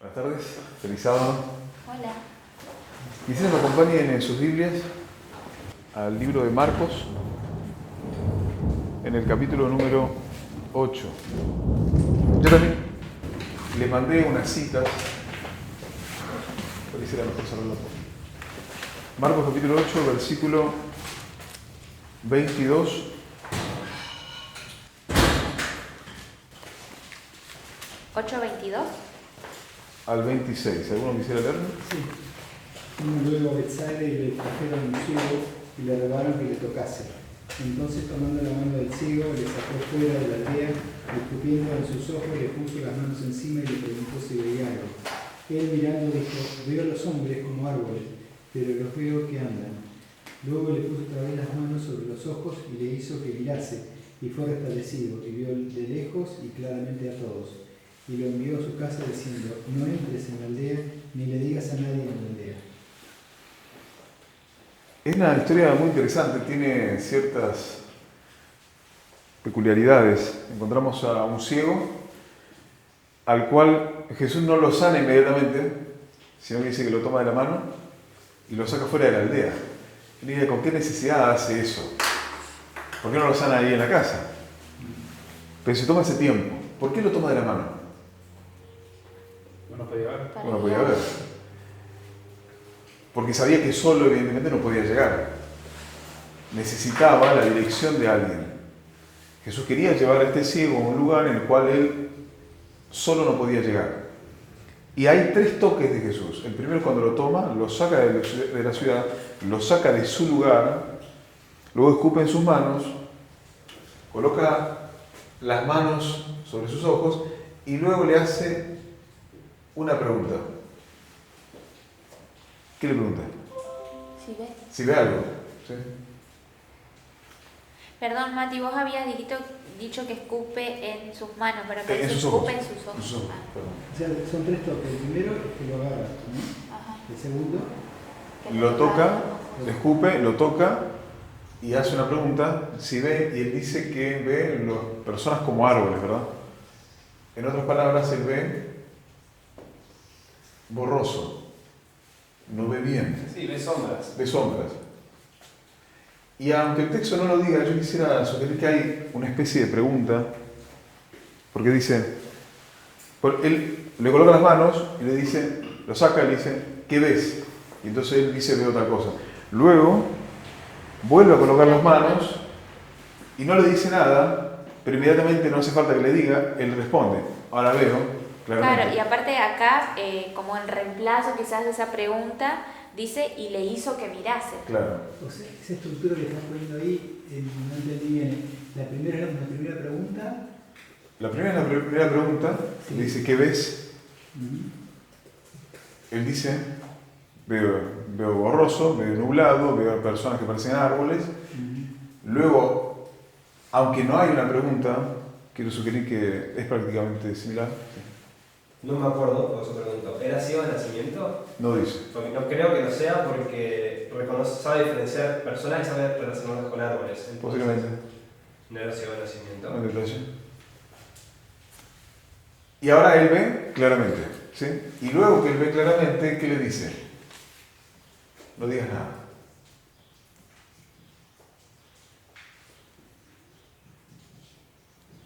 Buenas tardes, feliz sábado. Hola. Quisiera que me acompañen en sus Biblias al libro de Marcos, en el capítulo número 8. Yo también les mandé unas citas. Pareciera mejor cerrarlo. Marcos capítulo 8, versículo 22. ¿8:22? Al 26. ¿Alguno quisiera leerlo? Sí. Vino luego a Betsaida y le trajeron un ciego y le rogaron que le tocase. Entonces, tomando la mano del ciego, le sacó fuera de la aldea, escupiendo en sus ojos, le puso las manos encima y le preguntó si veía algo. Él mirando dijo: veo a los hombres como árboles, pero los veo que andan. Luego le puso otra vez las manos sobre los ojos y le hizo que mirase, y fue restablecido, y vio de lejos y claramente a todos. Y lo envió a su casa diciendo: no entres en la aldea, ni le digas a nadie en la aldea. Es una historia muy interesante, tiene ciertas peculiaridades. Encontramos a un ciego al cual Jesús no lo sana inmediatamente, sino que dice que lo toma de la mano y lo saca fuera de la aldea. Y dice: ¿con qué necesidad hace eso? ¿Por qué no lo sana ahí en la casa? Pero se toma ese tiempo. ¿Por qué lo toma de la mano? No podía ver. Bueno, podía ver. Porque sabía que solo, evidentemente, no podía llegar. Necesitaba la dirección de alguien. Jesús quería llevar a este ciego a un lugar en el cual él solo no podía llegar. Y hay tres toques de Jesús. El primero, cuando lo toma, lo saca de la ciudad, lo saca de su lugar, luego escupe en sus manos, coloca las manos sobre sus ojos y luego le hace una pregunta. ¿Qué le pregunta? Sí, ¿ves? Si ve algo. ¿Sí? Perdón, Mati, vos habías dicho que escupe en sus manos, pero que En se sus escupe ojos. en sus ojos. En sus ojos, Ah, perdón. O sea, son tres toques. El primero es que lo agarra, ¿no? ajá. El segundo, Que Lo le toca, agarra. le escupe, lo toca y hace una pregunta, si ve, y él dice que ve las personas como árboles, ¿verdad? En otras palabras, él ve borroso, no ve bien, Sí, ve sombras. ve sombras. Y aunque el texto no lo diga, yo quisiera sugerir que hay una especie de pregunta, porque dice, él le coloca las manos y le dice, lo saca y le dice: ¿qué ves? Y entonces él dice: veo otra cosa. Luego vuelve a colocar las manos y no le dice nada, pero inmediatamente, no hace falta que le diga, él responde: ahora veo claramente. Claro, y aparte acá, como en reemplazo quizás de esa pregunta, dice: y le hizo que mirase. Claro. o sea, esa estructura que estás poniendo ahí, no entendí bien. La primera pregunta. La primera pregunta, Sí. le dice: ¿qué ves? Él dice: veo borroso, veo nublado, veo personas que parecen árboles. Luego, aunque no hay una pregunta, quiero sugerir que es prácticamente similar. No me acuerdo, por eso pregunto. ¿Era ciego de nacimiento? No dice. Porque no creo que lo sea porque sabe diferenciar personas y sabe relacionarlas con árboles. Entonces, Posiblemente. no era ciego de nacimiento. No hay detalle. Y ahora él ve claramente, ¿sí? Y luego que él ve claramente, ¿qué le dice? No digas nada.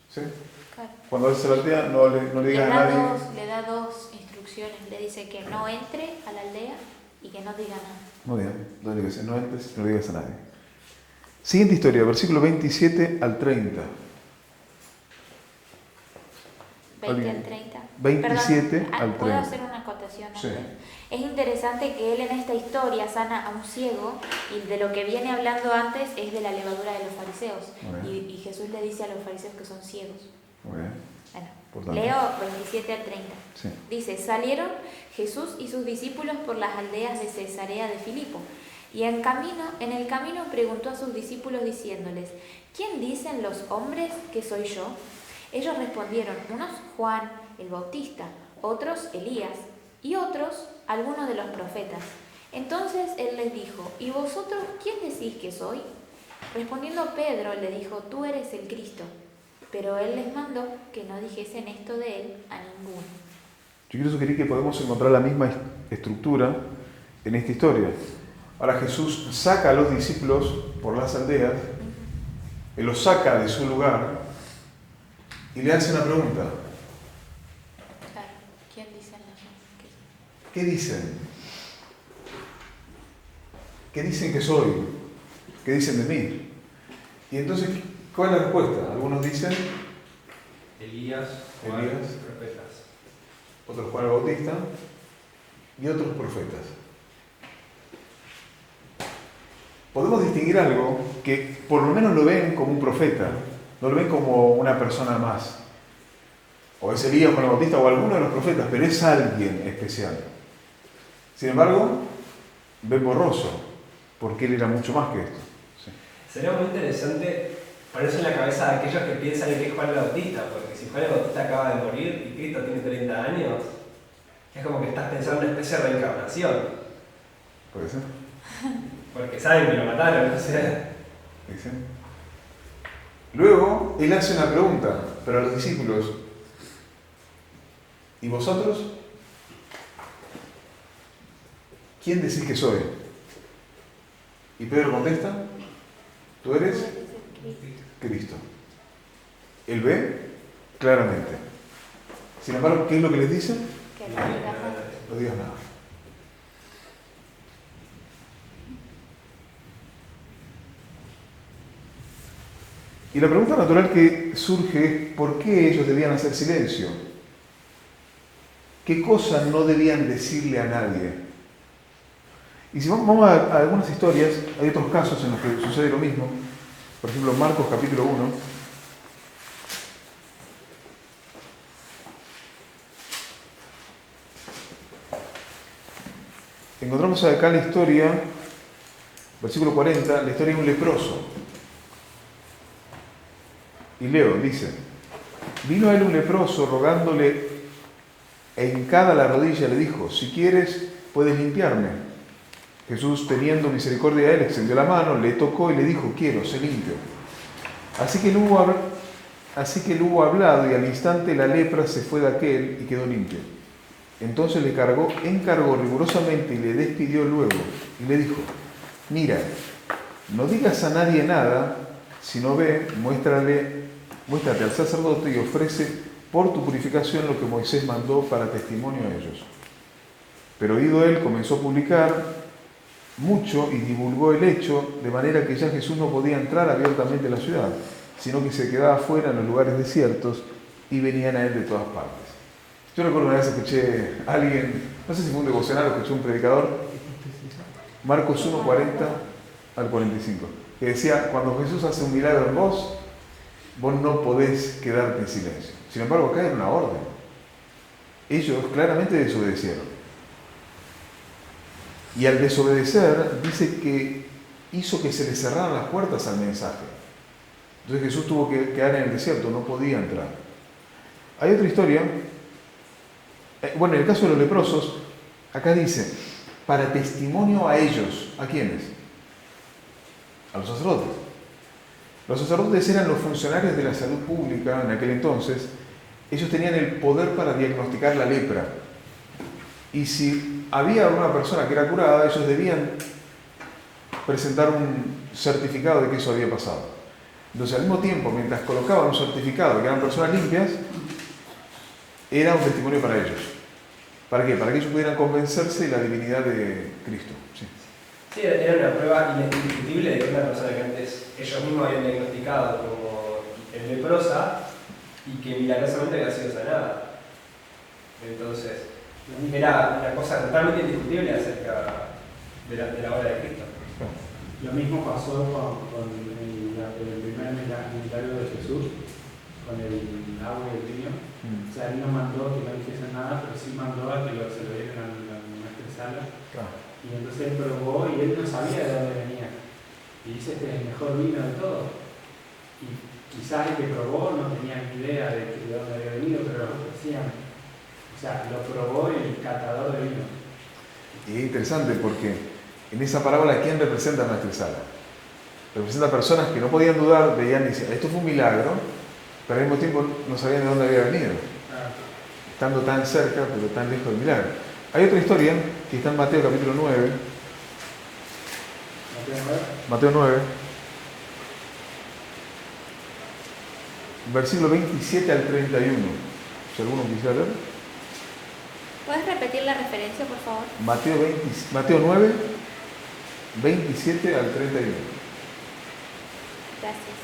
¿Sí? Claro. Cuando él se voltea, no le digas a nadie. Le da dos instrucciones. Le dice que no entre a la aldea y que no diga nada. Muy bien, no digas, no entres, no digas a nadie. Siguiente historia, versículo 27 al 30. 20 al 30. 27 Perdón, al ¿puedo 30. hacer una acotación antes? Sí. Es interesante que él en esta historia sana a un ciego y de lo que viene hablando antes es de la levadura de los fariseos. Muy bien. Y Jesús le dice a los fariseos que son ciegos. Muy bien. Bueno, Importante. leo 27 al 30. Sí. Dice: salieron Jesús y sus discípulos por las aldeas de Cesarea de Filipo. Y en el camino preguntó a sus discípulos diciéndoles: ¿quién dicen los hombres que soy yo? Ellos respondieron: unos Juan el Bautista, otros Elías, y otros algunos de los profetas. Entonces él les dijo: ¿y vosotros quién decís que soy? Respondiendo Pedro le dijo: tú eres el Cristo. Pero él les mandó que no dijesen esto de él a ninguno. Yo quiero sugerir que podemos encontrar la misma estructura en esta historia. Ahora Jesús saca a los discípulos por las aldeas, Él los saca de su lugar y le hace una pregunta. Claro. ¿Quién dicen los hombres? ¿Qué dicen? ¿Qué dicen que soy? ¿Qué dicen de mí? Y entonces, ¿cuál es la respuesta? Algunos dicen Elías, Juan, Elías. profetas. Otros Juan el Bautista y otros profetas. Podemos distinguir algo que por lo menos lo ven como un profeta, no lo ven como una persona más. O es Elías, Juan el Bautista o alguno de los profetas, pero es alguien especial. Sin embargo, ven borroso, porque él era mucho más que esto. Sí. Sería muy interesante ponerse en la cabeza de aquellos que piensan que es Juan el Bautista, porque si Juan el Bautista acaba de morir y Cristo tiene 30 años, es como que estás pensando en una especie de reencarnación. ¿Puede ser? Porque saben que lo mataron, o sea. ¿Dice? Luego, él hace una pregunta, pero a los discípulos. ¿Y vosotros? ¿Quién decís que soy? Y Pedro contesta, tú eres Cristo. Él ve claramente. Sin embargo, ¿qué es lo que les dice? Que no digas nada. No digas nada. Y la pregunta natural que surge es ¿por qué ellos debían hacer silencio? ¿Qué cosas no debían decirle a nadie? Y si vamos a algunas historias, hay otros casos en los que sucede lo mismo. Por ejemplo, Marcos capítulo 1. Encontramos acá la historia, versículo 40, la historia de un leproso. Y leo, dice, vino a él un leproso rogándole e hincada la rodilla le dijo, si quieres puedes limpiarme. Jesús, teniendo misericordia de él, extendió la mano, le tocó y le dijo, quiero, sé limpio. Así que él hubo hablado y al instante la lepra se fue de aquel y quedó limpio. Entonces le encargó rigurosamente y le despidió luego y le dijo, mira, no digas a nadie nada, sino ve, muéstrate al sacerdote y ofrece por tu purificación lo que Moisés mandó para testimonio a ellos. Pero oído él, comenzó a publicar mucho y divulgó el hecho, de manera que ya Jesús no podía entrar abiertamente en la ciudad, sino que se quedaba fuera en los lugares desiertos y venían a él de todas partes. Yo recuerdo una vez escuché a alguien, no sé si fue un devocional o escuché un predicador, Marcos 1, 40 al 45, que decía, cuando Jesús hace un milagro en vos no podés quedarte en silencio. Sin embargo, acá era una orden. Ellos claramente desobedecieron. Y al desobedecer, dice que hizo que se les cerraran las puertas al mensaje. Entonces Jesús tuvo que quedar en el desierto, no podía entrar. Hay otra historia. Bueno, en el caso de los leprosos, acá dice, para testimonio a ellos. ¿A quiénes? A los sacerdotes. Los sacerdotes eran los funcionarios de la salud pública en aquel entonces. Ellos tenían el poder para diagnosticar la lepra. Y si había una persona que era curada, ellos debían presentar un certificado de que eso había pasado. Entonces, al mismo tiempo, mientras colocaban un certificado de que eran personas limpias, era un testimonio para ellos. ¿Para qué? Para que ellos pudieran convencerse de la divinidad de Cristo. Sí. Sí, era una prueba indiscutible de que una persona que antes ellos mismos habían diagnosticado como leprosa y que milagrosamente había sido sanada. Entonces, era una cosa totalmente indiscutible acerca de la obra de Cristo. Lo mismo pasó con el primer milagro de Jesús, con el agua y el vino. O sea, él no mandó que no dijesen nada, pero sí mandó a que se lo dieran al maestresala. Y entonces él probó y él no sabía de dónde venía. Y dice que es el mejor vino de todo. Y quizás el que probó no tenía ni idea de dónde había venido, pero lo decían. O sea, lo probó el catador de vino. Y es interesante porque en esa parábola, ¿quién representa a la maestresala? Representa a personas que no podían dudar, veían y decían, esto fue un milagro, pero al mismo tiempo no sabían de dónde había venido. estando tan cerca, pero tan lejos del milagro. Hay otra historia que está en Mateo capítulo 9. Mateo 9. Versículo 27 al 31. Si alguno quisiera leer. ¿Puedes repetir la referencia, por favor? Mateo 9, 27 al 31. Gracias.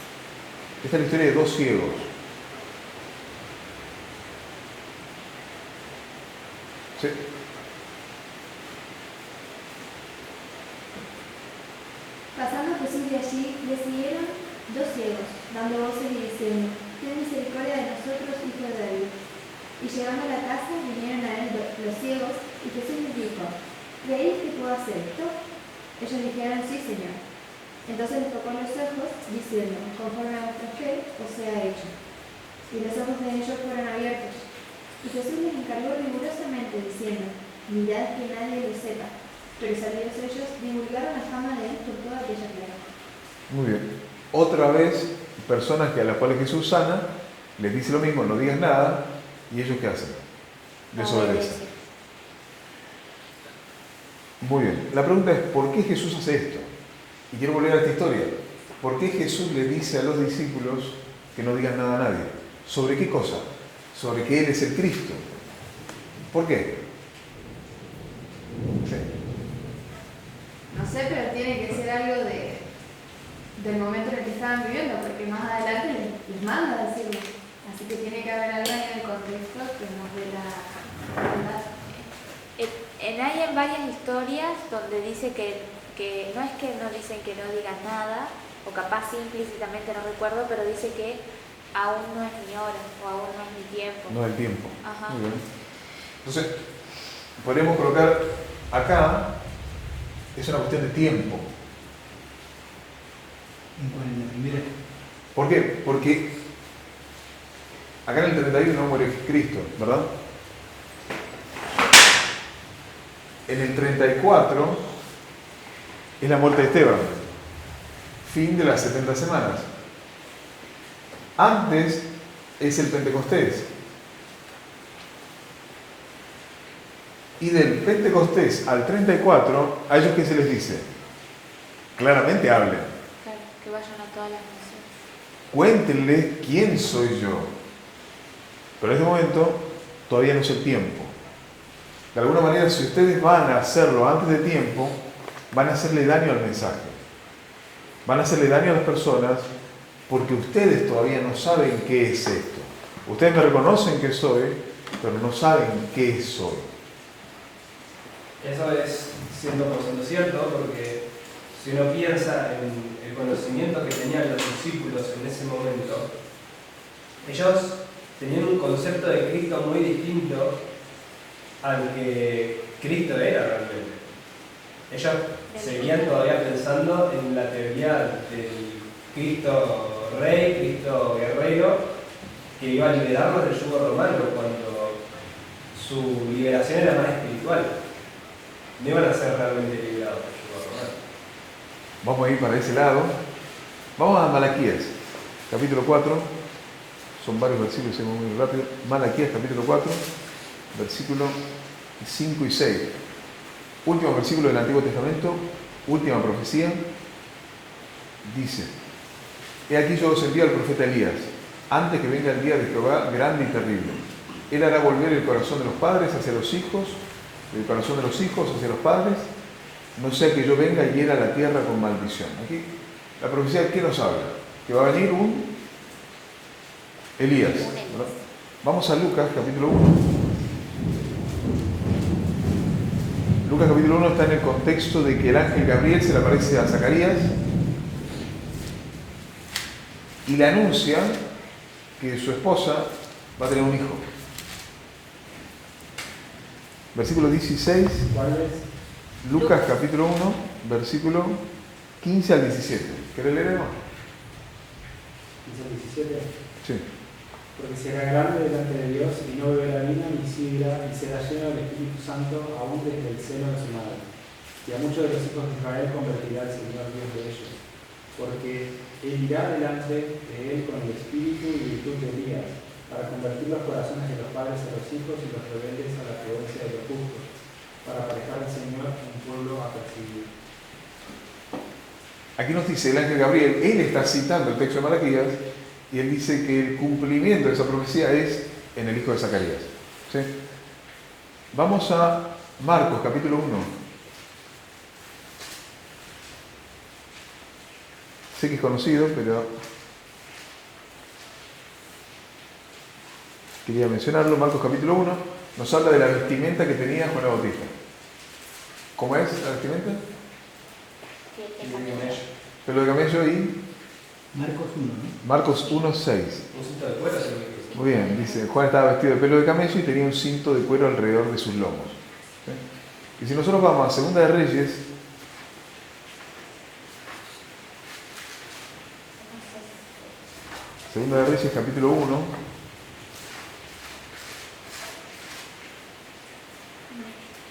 Esta es la historia de dos ciegos. ¿Sí? Pasando Jesús de allí, le siguieron dos ciegos, dando voces y diciendo: Ten misericordia de nosotros, hijo de David. Y llegando a la casa, vinieron a él los ciegos, y Jesús les dijo: ¿Creéis que puedo hacer esto? Ellos dijeron: Sí, Señor. Entonces les tocó los ojos, diciendo: Conforme a vuestra fe, os sea hecho. Y los ojos de ellos fueron abiertos. Y Jesús les encargó rigurosamente, diciendo: Mirad que nadie lo sepa. Pero salidos ellos, divulgaron la fama de él por toda aquella tierra. Muy bien. Otra vez, personas a las cuales Jesús sana, les dice lo mismo, no digas nada, y ellos ¿qué hacen? Desobedecen. Muy bien. La pregunta es, ¿por qué Jesús hace esto? Y quiero volver a esta historia. ¿Por qué Jesús le dice a los discípulos que no digan nada a nadie? ¿Sobre qué cosa? Sobre que Él es el Cristo. ¿Por qué? Sí. No sé, pero tiene que ser algo del momento en el que estaban viviendo, porque más adelante les manda a decirlo. Así que tiene que haber algo en el contexto que nos dé la verdad. Hay varias historias donde dice que no es que no dicen que no digan nada, o capaz sí implícitamente, no recuerdo, pero dice que aún no es mi hora, o aún no es mi tiempo. No el tiempo. Ajá. Muy bien. Entonces, podemos colocar acá, es una cuestión de tiempo. ¿Por qué? Porque acá en el 31 no muere Cristo, ¿verdad? En el 34 es la muerte de Esteban, fin de las 70 semanas. Antes es el Pentecostés. Y del Pentecostés al 34, ¿a ellos qué se les dice? Claramente hablen. Claro, que vayan a todas las naciones. Cuéntenle quién soy yo. Pero en este momento todavía no es el tiempo. De alguna manera, si ustedes van a hacerlo antes de tiempo, van a hacerle daño al mensaje. Van a hacerle daño a las personas porque ustedes todavía no saben qué es esto. Ustedes me reconocen que soy, pero no saben qué soy. Eso es 100% cierto, porque si uno piensa en el conocimiento que tenían los discípulos en ese momento, ellos tenían un concepto de Cristo muy distinto al que Cristo era realmente. Ellos seguían todavía pensando en la teoría del Cristo rey, Cristo guerrero, que iba a liberarlos del yugo romano, cuando su liberación era más espiritual. No iban a ser realmente liberados del yugo romano. Vamos a ir para ese lado. Vamos a Malaquías, capítulo 4. Son varios versículos, seguimos muy rápido. Malaquías, capítulo 4, versículos 5 y 6. Último versículo del Antiguo Testamento, última profecía. Dice: He aquí yo os envío al profeta Elías, antes que venga el día de Jehová grande y terrible. Él hará volver el corazón de los padres hacia los hijos, el corazón de los hijos hacia los padres, no sea que yo venga y hiera la tierra con maldición. Aquí la profecía, ¿qué nos habla? Que va a venir un Elías, ¿verdad? Vamos a Lucas capítulo 1. Lucas capítulo 1 está en el contexto de que el ángel Gabriel se le aparece a Zacarías y le anuncia que su esposa va a tener un hijo. Versículo 16. ¿Cuál es? Lucas capítulo 1, versículo 15 al 17. ¿Querés leer, hermano? 17. Sí. Porque será grande delante de Dios y no beberá vino ni sidra y será lleno del Espíritu Santo aún desde el seno de su madre. Y a muchos de los hijos de Israel convertirá el Señor Dios de ellos. Porque Él irá delante de él con el espíritu y virtud de Elías para convertir los corazones de los padres a los hijos y los rebeldes a la prudencia de los justos, para aparejar al Señor un pueblo apercibido. Aquí nos dice el ángel Gabriel, él está citando el texto de Malaquías y él dice que el cumplimiento de esa profecía es en el hijo de Zacarías. ¿Sí? Vamos a Marcos capítulo 1. Sé que es conocido, pero quería mencionarlo. Marcos capítulo 1 nos habla de la vestimenta que tenía Juan el Bautista. ¿Cómo es la vestimenta? Pelo de camello y Marcos 1, ¿no? Marcos 1:6. Un cinto de cuero se lo que Muy bien, dice, Juan estaba vestido de pelo de camello y tenía un cinto de cuero alrededor de sus lomos. ¿Sí? Y si nosotros vamos a Segunda de Reyes, Segunda de Reyes capítulo 1,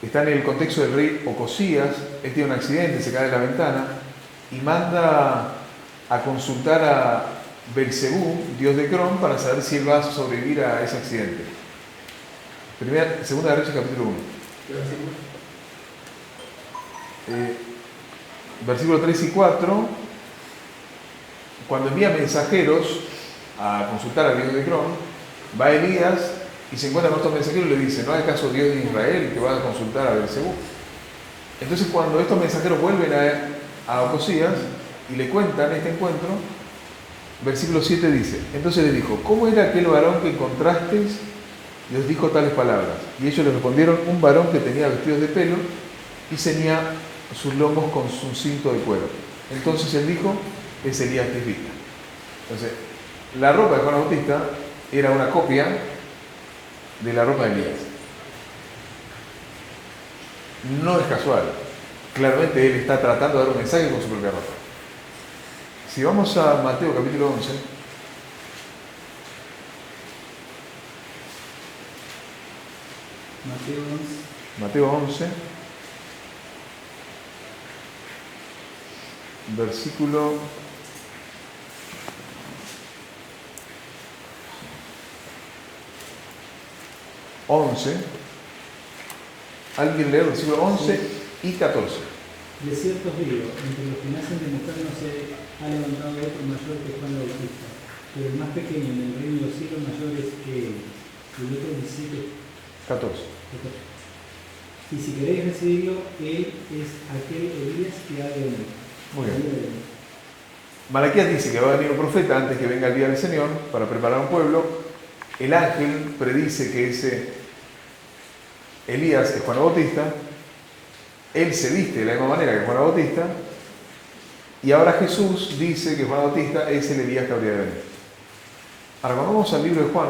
está en el contexto del rey Ocosías. Él tiene un accidente, se cae de la ventana y manda a consultar a Belcebú, dios de Crom, para saber si él va a sobrevivir a ese accidente. Segunda de Reyes capítulo 1. ¿Qué versículo? Versículos 3 y 4, cuando envía mensajeros a consultar al dios de Crom, va Elías y se encuentra con estos mensajeros y le dice, ¿no hay acaso Dios de Israel que va a consultar a Belcebú? Entonces cuando estos mensajeros vuelven a Ocosías y le cuentan este encuentro, versículo 7 dice, entonces le dijo, ¿cómo era aquel varón que encontrasteis? Y os dijo tales palabras. Y ellos le respondieron, un varón que tenía vestidos de pelo y ceñía sus lomos con su cinto de cuero. Entonces él dijo, es Elías Tisbita. Entonces, la ropa de Juan Bautista era una copia de la ropa de Elías. No es casual. Claramente él está tratando de dar un mensaje con su propia ropa. Si vamos a Mateo capítulo 11, Mateo 11, versículo 11. ¿Alguien lee el versículo 11 y 14? De cierto os digo, entre los que nacen de mujer no se ha levantado otro mayor que Juan el Bautista, pero el más pequeño en el reino de los cielos mayor es que él. Y el otro 17, 14. Y si queréis recibirlo, él es aquel Elías que ha de venir. Muy bien. Malaquías dice que va a venir un profeta antes que venga el día del Señor para preparar un pueblo. El ángel predice que ese Elías es Juan Bautista. Él se viste de la misma manera que Juan Bautista. Y ahora Jesús dice que Juan Bautista es el Elías que habría de venir. Ahora cuando vamos al libro de Juan,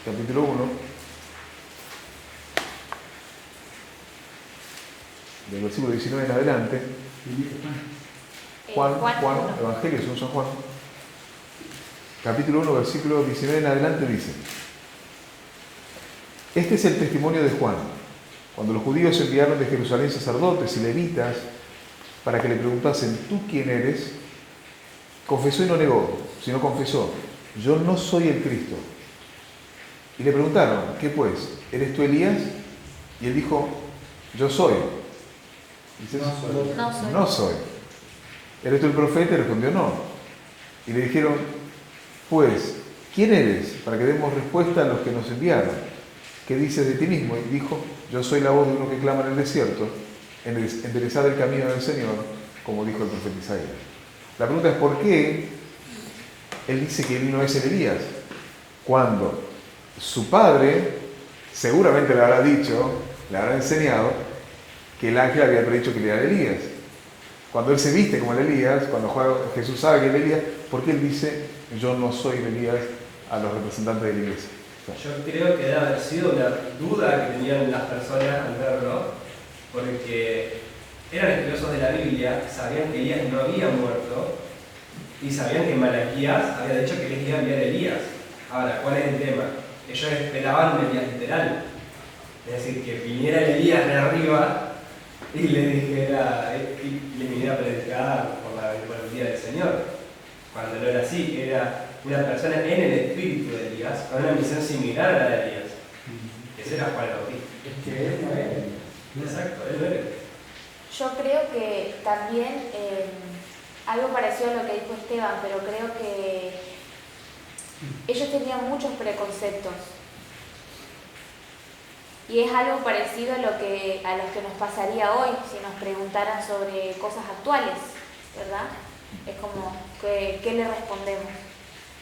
capítulo 1, del versículo 19 en adelante, Juan, Evangelio según San Juan, capítulo 1, versículo 19 en adelante dice, este es el testimonio de Juan, cuando los judíos enviaron de Jerusalén sacerdotes y levitas para que le preguntasen, ¿tú quién eres? Confesó y no negó, sino confesó, yo no soy el Cristo. Y le preguntaron, ¿qué pues? ¿Eres tú Elías? Y él dijo, yo soy. Dice, no soy. ¿Eres tú el profeta? Y respondió, no. Y le dijeron, pues, ¿quién eres? Para que demos respuesta a los que nos enviaron. ¿Qué dices de ti mismo? Y dijo, yo soy la voz de uno que clama en el desierto, enderezad el camino del Señor, como dijo el profeta Isaías. La pregunta es, ¿por qué él dice que él no es el Elías? Cuando su padre seguramente le habrá dicho, le habrá enseñado, que el ángel había predicho que él era Elías. Cuando él se viste como el Elías, cuando Jesús sabe que es Elías, ¿por qué él dice, yo no soy Elías a los representantes de la iglesia? Yo creo que debe haber sido una duda que tenían las personas al verlo, porque eran estudiosos de la Biblia, sabían que Elías no había muerto y sabían que Malaquías había dicho que les iba a enviar Elías. Ahora, ¿cuál es el tema? Ellos esperaban un Elías literal, es decir, que viniera el Elías de arriba y le dijera, y le viniera a predicar por el día del Señor. cuando no era así, era una persona en el espíritu de Elías, con una misión similar a la de Elías. Ese era Juan el Bautista. Es que él no era. Exacto, él no era. Yo creo que también algo parecido a lo que dijo Esteban, pero creo que ellos tenían muchos preconceptos. Y es algo parecido a lo que nos pasaría hoy si nos preguntaran sobre cosas actuales, ¿verdad? Es como, ¿qué le respondemos?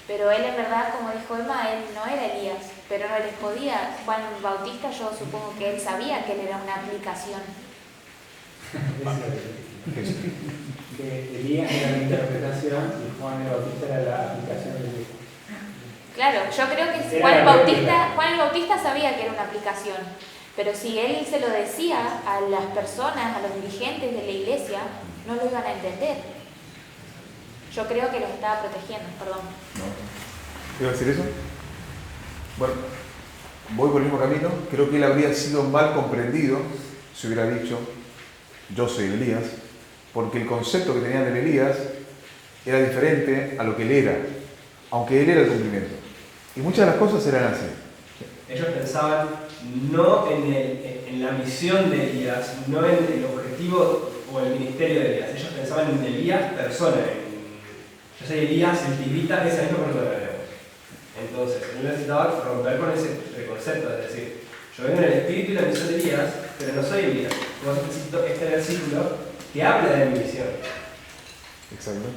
Pero él en verdad, como dijo Emma, él no era Elías, pero no les podía. Juan Bautista, yo supongo que él sabía que él era una aplicación. Que Elías era la interpretación y Juan el Bautista era la aplicación de Dios. Claro, yo creo que Era Juan el Bautista sabía que era una aplicación, pero si él se lo decía a las personas, a los dirigentes de la iglesia, no lo iban a entender. Yo creo que los estaba protegiendo, perdón. ¿No? ¿Iba a decir eso? Bueno, voy por el mismo camino. Creo que él habría sido mal comprendido si hubiera dicho, yo soy Elías, porque el concepto que tenían de Elías era diferente a lo que él era, aunque él era el cumplimiento. Y muchas de las cosas eran así. Ellos pensaban no en la misión de Elías, no en el objetivo o el ministerio de Elías. Ellos pensaban en Elías persona. Yo soy Elías, el tigrita, esa misma persona. Entonces, él necesitaba romper con ese preconcepto, es decir, yo vengo en el espíritu y la misión de Elías, pero no soy Elías. Entonces necesito este versículo que habla de mi misión. Exacto.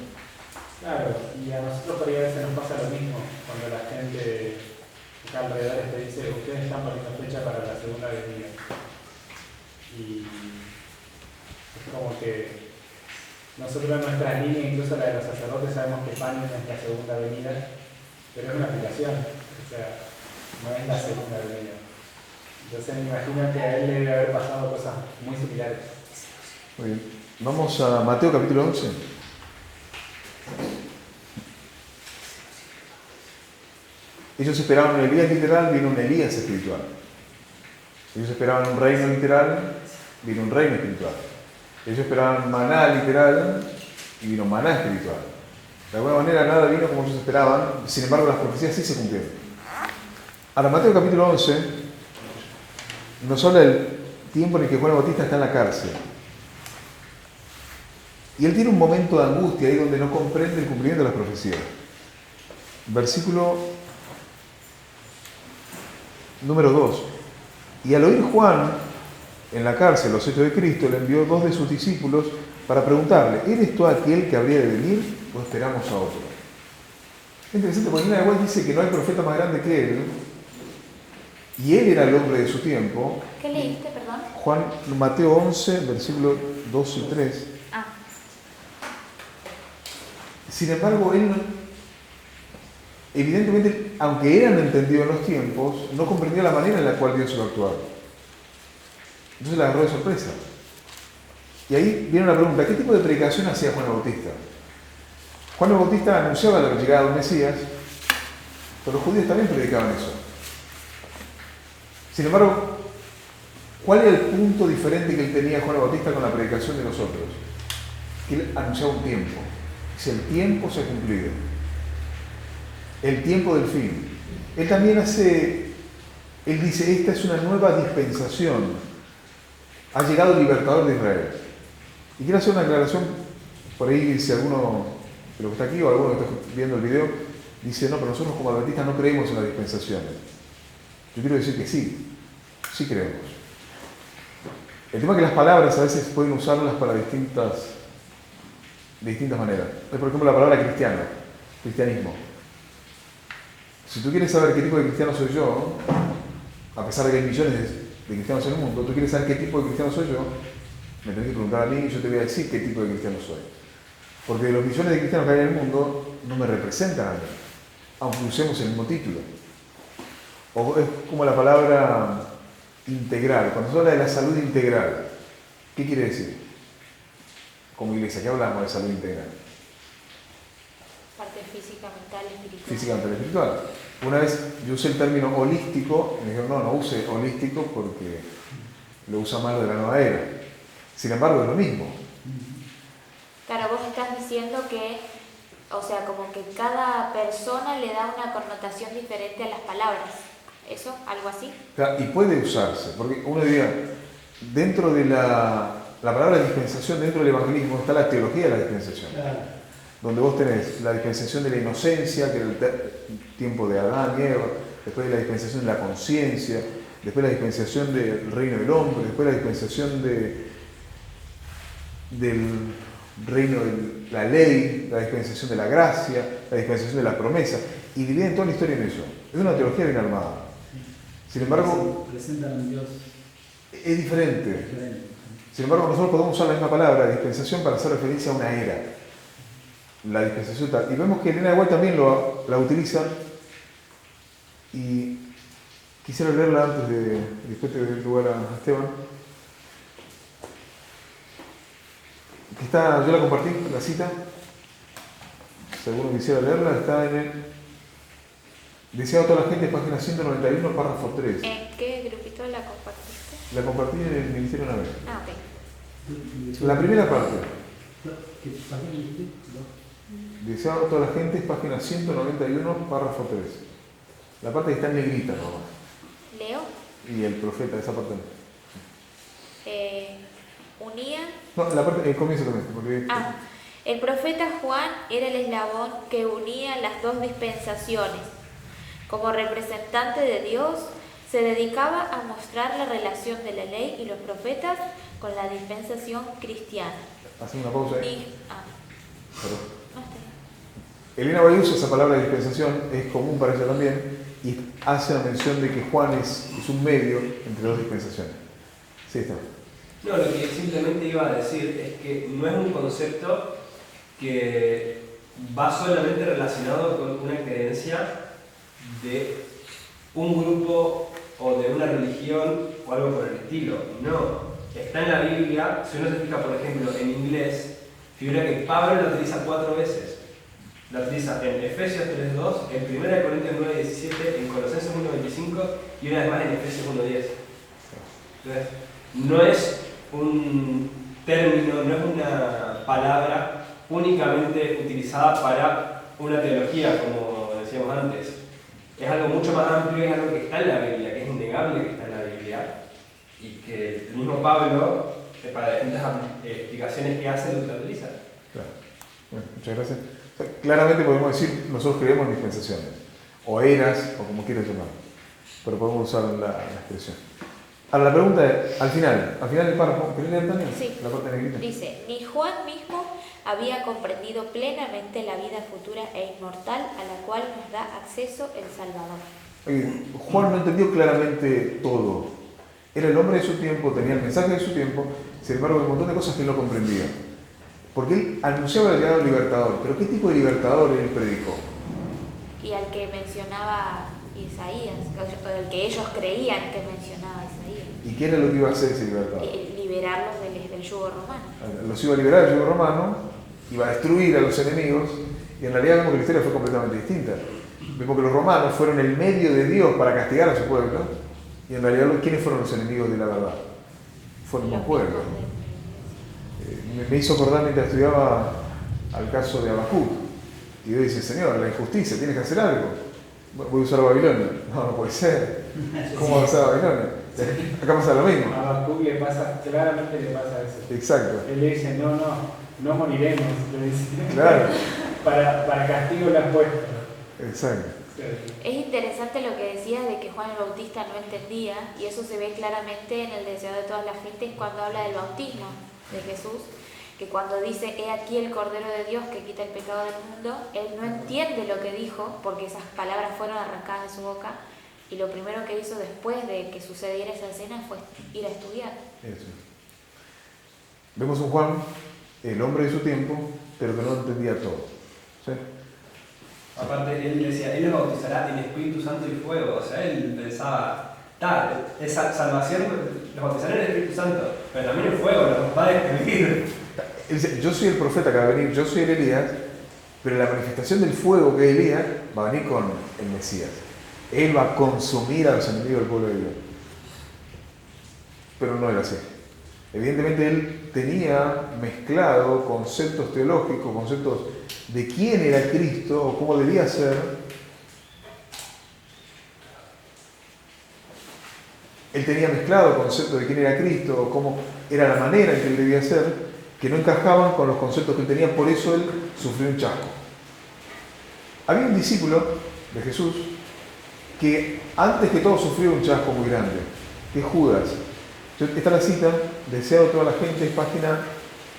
Claro, y a nosotros por ahí a veces nos pasa lo mismo cuando la gente acá alrededor te dice, ustedes están poniendo fecha para la segunda venida. Y es como que nosotros en nuestra línea, incluso la de los sacerdotes, sabemos que Pan es la segunda venida, pero es una aplicación, o sea, no es la segunda venida. Entonces me imagino que a él le debe haber pasado cosas muy similares. Muy bien. Vamos a Mateo capítulo 11. Ellos esperaban un Elías literal, vino un Elías espiritual. Ellos esperaban un reino literal, vino un reino espiritual. Ellos esperaban maná literal y vino maná espiritual. De alguna manera nada vino como ellos esperaban, sin embargo las profecías sí se cumplieron. Ahora, Mateo capítulo 11 nos habla del tiempo en el que Juan el Bautista está en la cárcel. Y él tiene un momento de angustia ahí donde no comprende el cumplimiento de las profecías. Versículo número 2. Y al oír Juan en la cárcel los hechos de Cristo, le envió 2 de sus discípulos para preguntarle, ¿eres tú aquel que habría de venir o esperamos a otro? Es interesante porque Nina de White dice que no hay profeta más grande que él, y él era el hombre de su tiempo. ¿Qué leíste, perdón? Mateo 11, versículos 2 y 3. Ah. Sin embargo, él, evidentemente, aunque eran entendidos los tiempos, no comprendió la manera en la cual Dios iba a actuar. Entonces la agarró de sorpresa. Y ahí viene una pregunta, ¿qué tipo de predicación hacía Juan el Bautista? Juan el Bautista anunciaba la llegada del Mesías, pero los judíos también predicaban eso. Sin embargo, ¿cuál era el punto diferente que él tenía Juan el Bautista con la predicación de nosotros? Que él anunciaba un tiempo. Dice, el tiempo se ha cumplido. El tiempo del fin. Él también él dice, esta es una nueva dispensación. Ha llegado el libertador de Israel. Y quiero hacer una aclaración, por ahí si alguno de los que está aquí o alguno que está viendo el video, dice, no, pero nosotros como adventistas no creemos en las dispensaciones. Yo quiero decir que sí creemos. El tema es que las palabras a veces pueden usarlas para de distintas maneras. Es por ejemplo la palabra cristianismo. Si tú quieres saber qué tipo de cristiano soy yo, a pesar de que hay millones de cristianos en el mundo, tú quieres saber qué tipo de cristiano soy yo, me tenés que preguntar a mí y yo te voy a decir qué tipo de cristiano soy. Porque de los millones de cristianos que hay en el mundo, no me representan a mí, aunque usemos el mismo título. O es como la palabra integral. Cuando se habla de la salud integral, ¿qué quiere decir? Como iglesia, ¿qué hablamos de salud integral? Parte física, mental, espiritual. Física, mental, espiritual. Una vez yo usé el término holístico, y me dijeron, no use holístico porque lo usa mal de la nueva era. Sin embargo, es lo mismo. Claro, vos estás diciendo que O sea, como que cada persona le da una connotación diferente a las palabras. ¿Eso? ¿Algo así? Y puede usarse, porque uno diría, dentro de la palabra dispensación, dentro del evangelismo está la teología de la dispensación. Claro. Donde vos tenés la dispensación de la inocencia, que era el tiempo de Adán y Eva, después la dispensación de la conciencia, después la dispensación del reino del hombre, después la dispensación del reino de la ley, la dispensación de la gracia, la dispensación de la promesa, y dividen toda la historia en eso. Es una teología bien armada. Sin embargo, presentan un Dios es diferente. diferente. Sin embargo, nosotros podemos usar la misma palabra, dispensación, para hacer referencia a una era. La dispensación tal. Y vemos que Elena de White también la utiliza, y quisiera leerla antes de después de dar lugar a Esteban. Que está, yo la compartí, la cita. Si alguno quisiera leerla, está en el Deseado a toda la gente, página 191, párrafo 3. ¿En qué grupito la compartiste? La compartí en el Ministerio Navel. Ah, ok. La primera parte. ¿Qué página dijiste? Deseado a toda la gente, página 191, párrafo 3. La parte que está en negrita nomás. Leo. Y el profeta, esa parte no. Unía. No, la parte, el comienzo también. Porque El profeta Juan era el eslabón que unía las dos dispensaciones. Como representante de Dios, se dedicaba a mostrar la relación de la ley y los profetas con la dispensación cristiana. Hace una pausa ahí. Perdón. No, está bien. Elena White usa esa palabra de dispensación, es común para ella también, y hace la mención de que Juan es un medio entre dos dispensaciones. Sí, está. No, lo que simplemente iba a decir es que no es un concepto que va solamente relacionado con una creencia de un grupo o de una religión o algo por el estilo. No, está en la Biblia. Si uno se fija, por ejemplo, en inglés, figura que Pablo lo utiliza 4 veces. Lo utiliza en Efesios 3.2, en 1 Corintios 9.17, en Colosenses 1.25 y una vez más en Efesios 1.10. Entonces, no es un término, no es una palabra únicamente utilizada para una teología, como decíamos antes. Es algo mucho más amplio, es algo que está en la Biblia, que es innegable que está en la Biblia, y que el mismo Pablo, para distintas explicaciones que hace, lo utiliza. Claro. Bueno, muchas gracias. O sea, claramente podemos decir, nosotros creemos en dispensaciones, o eras, o como quieras llamar, pero podemos usar la expresión. Ahora la pregunta es, al final del párrafo, ¿querés leer también? Sí. La parte negrita. Dice, ni Juan mismo había comprendido plenamente la vida futura e inmortal a la cual nos da acceso el Salvador. Juan no entendió claramente todo. Era el hombre de su tiempo, tenía el mensaje de su tiempo, sin embargo hay un montón de cosas que él no comprendía. Porque él anunciaba la llegada del libertador, pero ¿qué tipo de libertador él predicó? Y al que mencionaba Isaías, o el que ellos creían que mencionaba Isaías. ¿Y qué era lo que iba a hacer ese libertador? Liberarlos del yugo romano. Los iba a liberar del yugo romano, iba a destruir a los enemigos, y en realidad vemos que la historia fue completamente distinta. Vemos que los romanos fueron el medio de Dios para castigar a su pueblo, y en realidad, ¿quiénes fueron los enemigos de la verdad? Fueron los pueblos. Me hizo acordar mientras estudiaba al caso de Habacuc, y Dios dice, Señor, la injusticia, tienes que hacer algo. Voy a usar Babilonia. No puede ser. ¿Cómo va a usar Babilonia? Acá pasa lo mismo. A Habacuc claramente le pasa eso. Exacto. Él le dice, no moriremos, le dice. Claro. para castigo la puesto. Exacto. Es interesante lo que decías de que Juan el Bautista no entendía, y eso se ve claramente en el deseo de todas las gentes cuando habla del bautismo de Jesús, que cuando dice, he aquí el Cordero de Dios que quita el pecado del mundo, él no entiende lo que dijo, porque esas palabras fueron arrancadas de su boca, y lo primero que hizo después de que sucediera esa escena fue ir a estudiar. Eso. Vemos un Juan, el hombre de su tiempo, pero que no entendía todo. ¿Sí? Aparte, él decía, él los bautizará en Espíritu Santo y fuego. O sea, él pensaba, esa salvación los bautizará en el Espíritu Santo, pero también en fuego, los va a destruir. Él dice, yo soy el profeta que va a venir, yo soy el Elías, pero la manifestación del fuego que es Elías va a venir con el Mesías. Él va a consumir a los enemigos del pueblo de Dios. Pero no era así. Evidentemente él tenía mezclado conceptos teológicos, conceptos de quién era Cristo o cómo debía ser. Él tenía mezclado conceptos de quién era Cristo o cómo era la manera en que él debía ser, que no encajaban con los conceptos que él tenía, por eso él sufrió un chasco. Había un discípulo de Jesús que antes que todo sufrió un chasco muy grande, que es Judas. Esta es la cita, deseado toda la gente, es página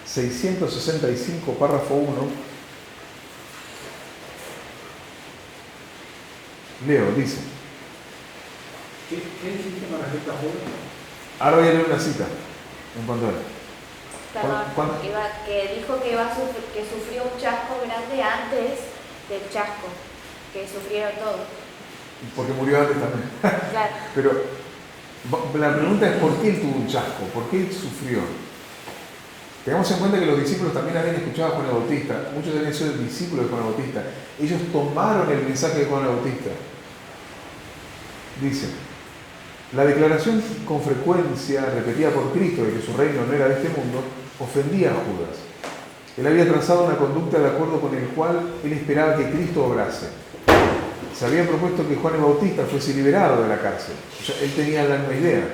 665, párrafo 1. Leo, dice. ¿Qué dijiste con respecto a Judas? Ahora voy a leer una cita en cuanto a él. Perdón, ¿Cuándo? que dijo que sufrió un chasco grande antes del chasco, que sufrieron todos. Porque murió antes también. Claro. Pero la pregunta es ¿por qué él tuvo un chasco? ¿Por qué él sufrió? Tengamos en cuenta que los discípulos también habían escuchado a Juan el Bautista. Muchos habían sido discípulos de Juan el Bautista. Ellos tomaron el mensaje de Juan el Bautista. Dice, la declaración con frecuencia repetida por Cristo de que su reino no era de este mundo ofendía a Judas. Él había trazado una conducta de acuerdo con el cual él esperaba que Cristo obrase. Se había propuesto que Juan el Bautista fuese liberado de la cárcel. O sea, él tenía la misma idea.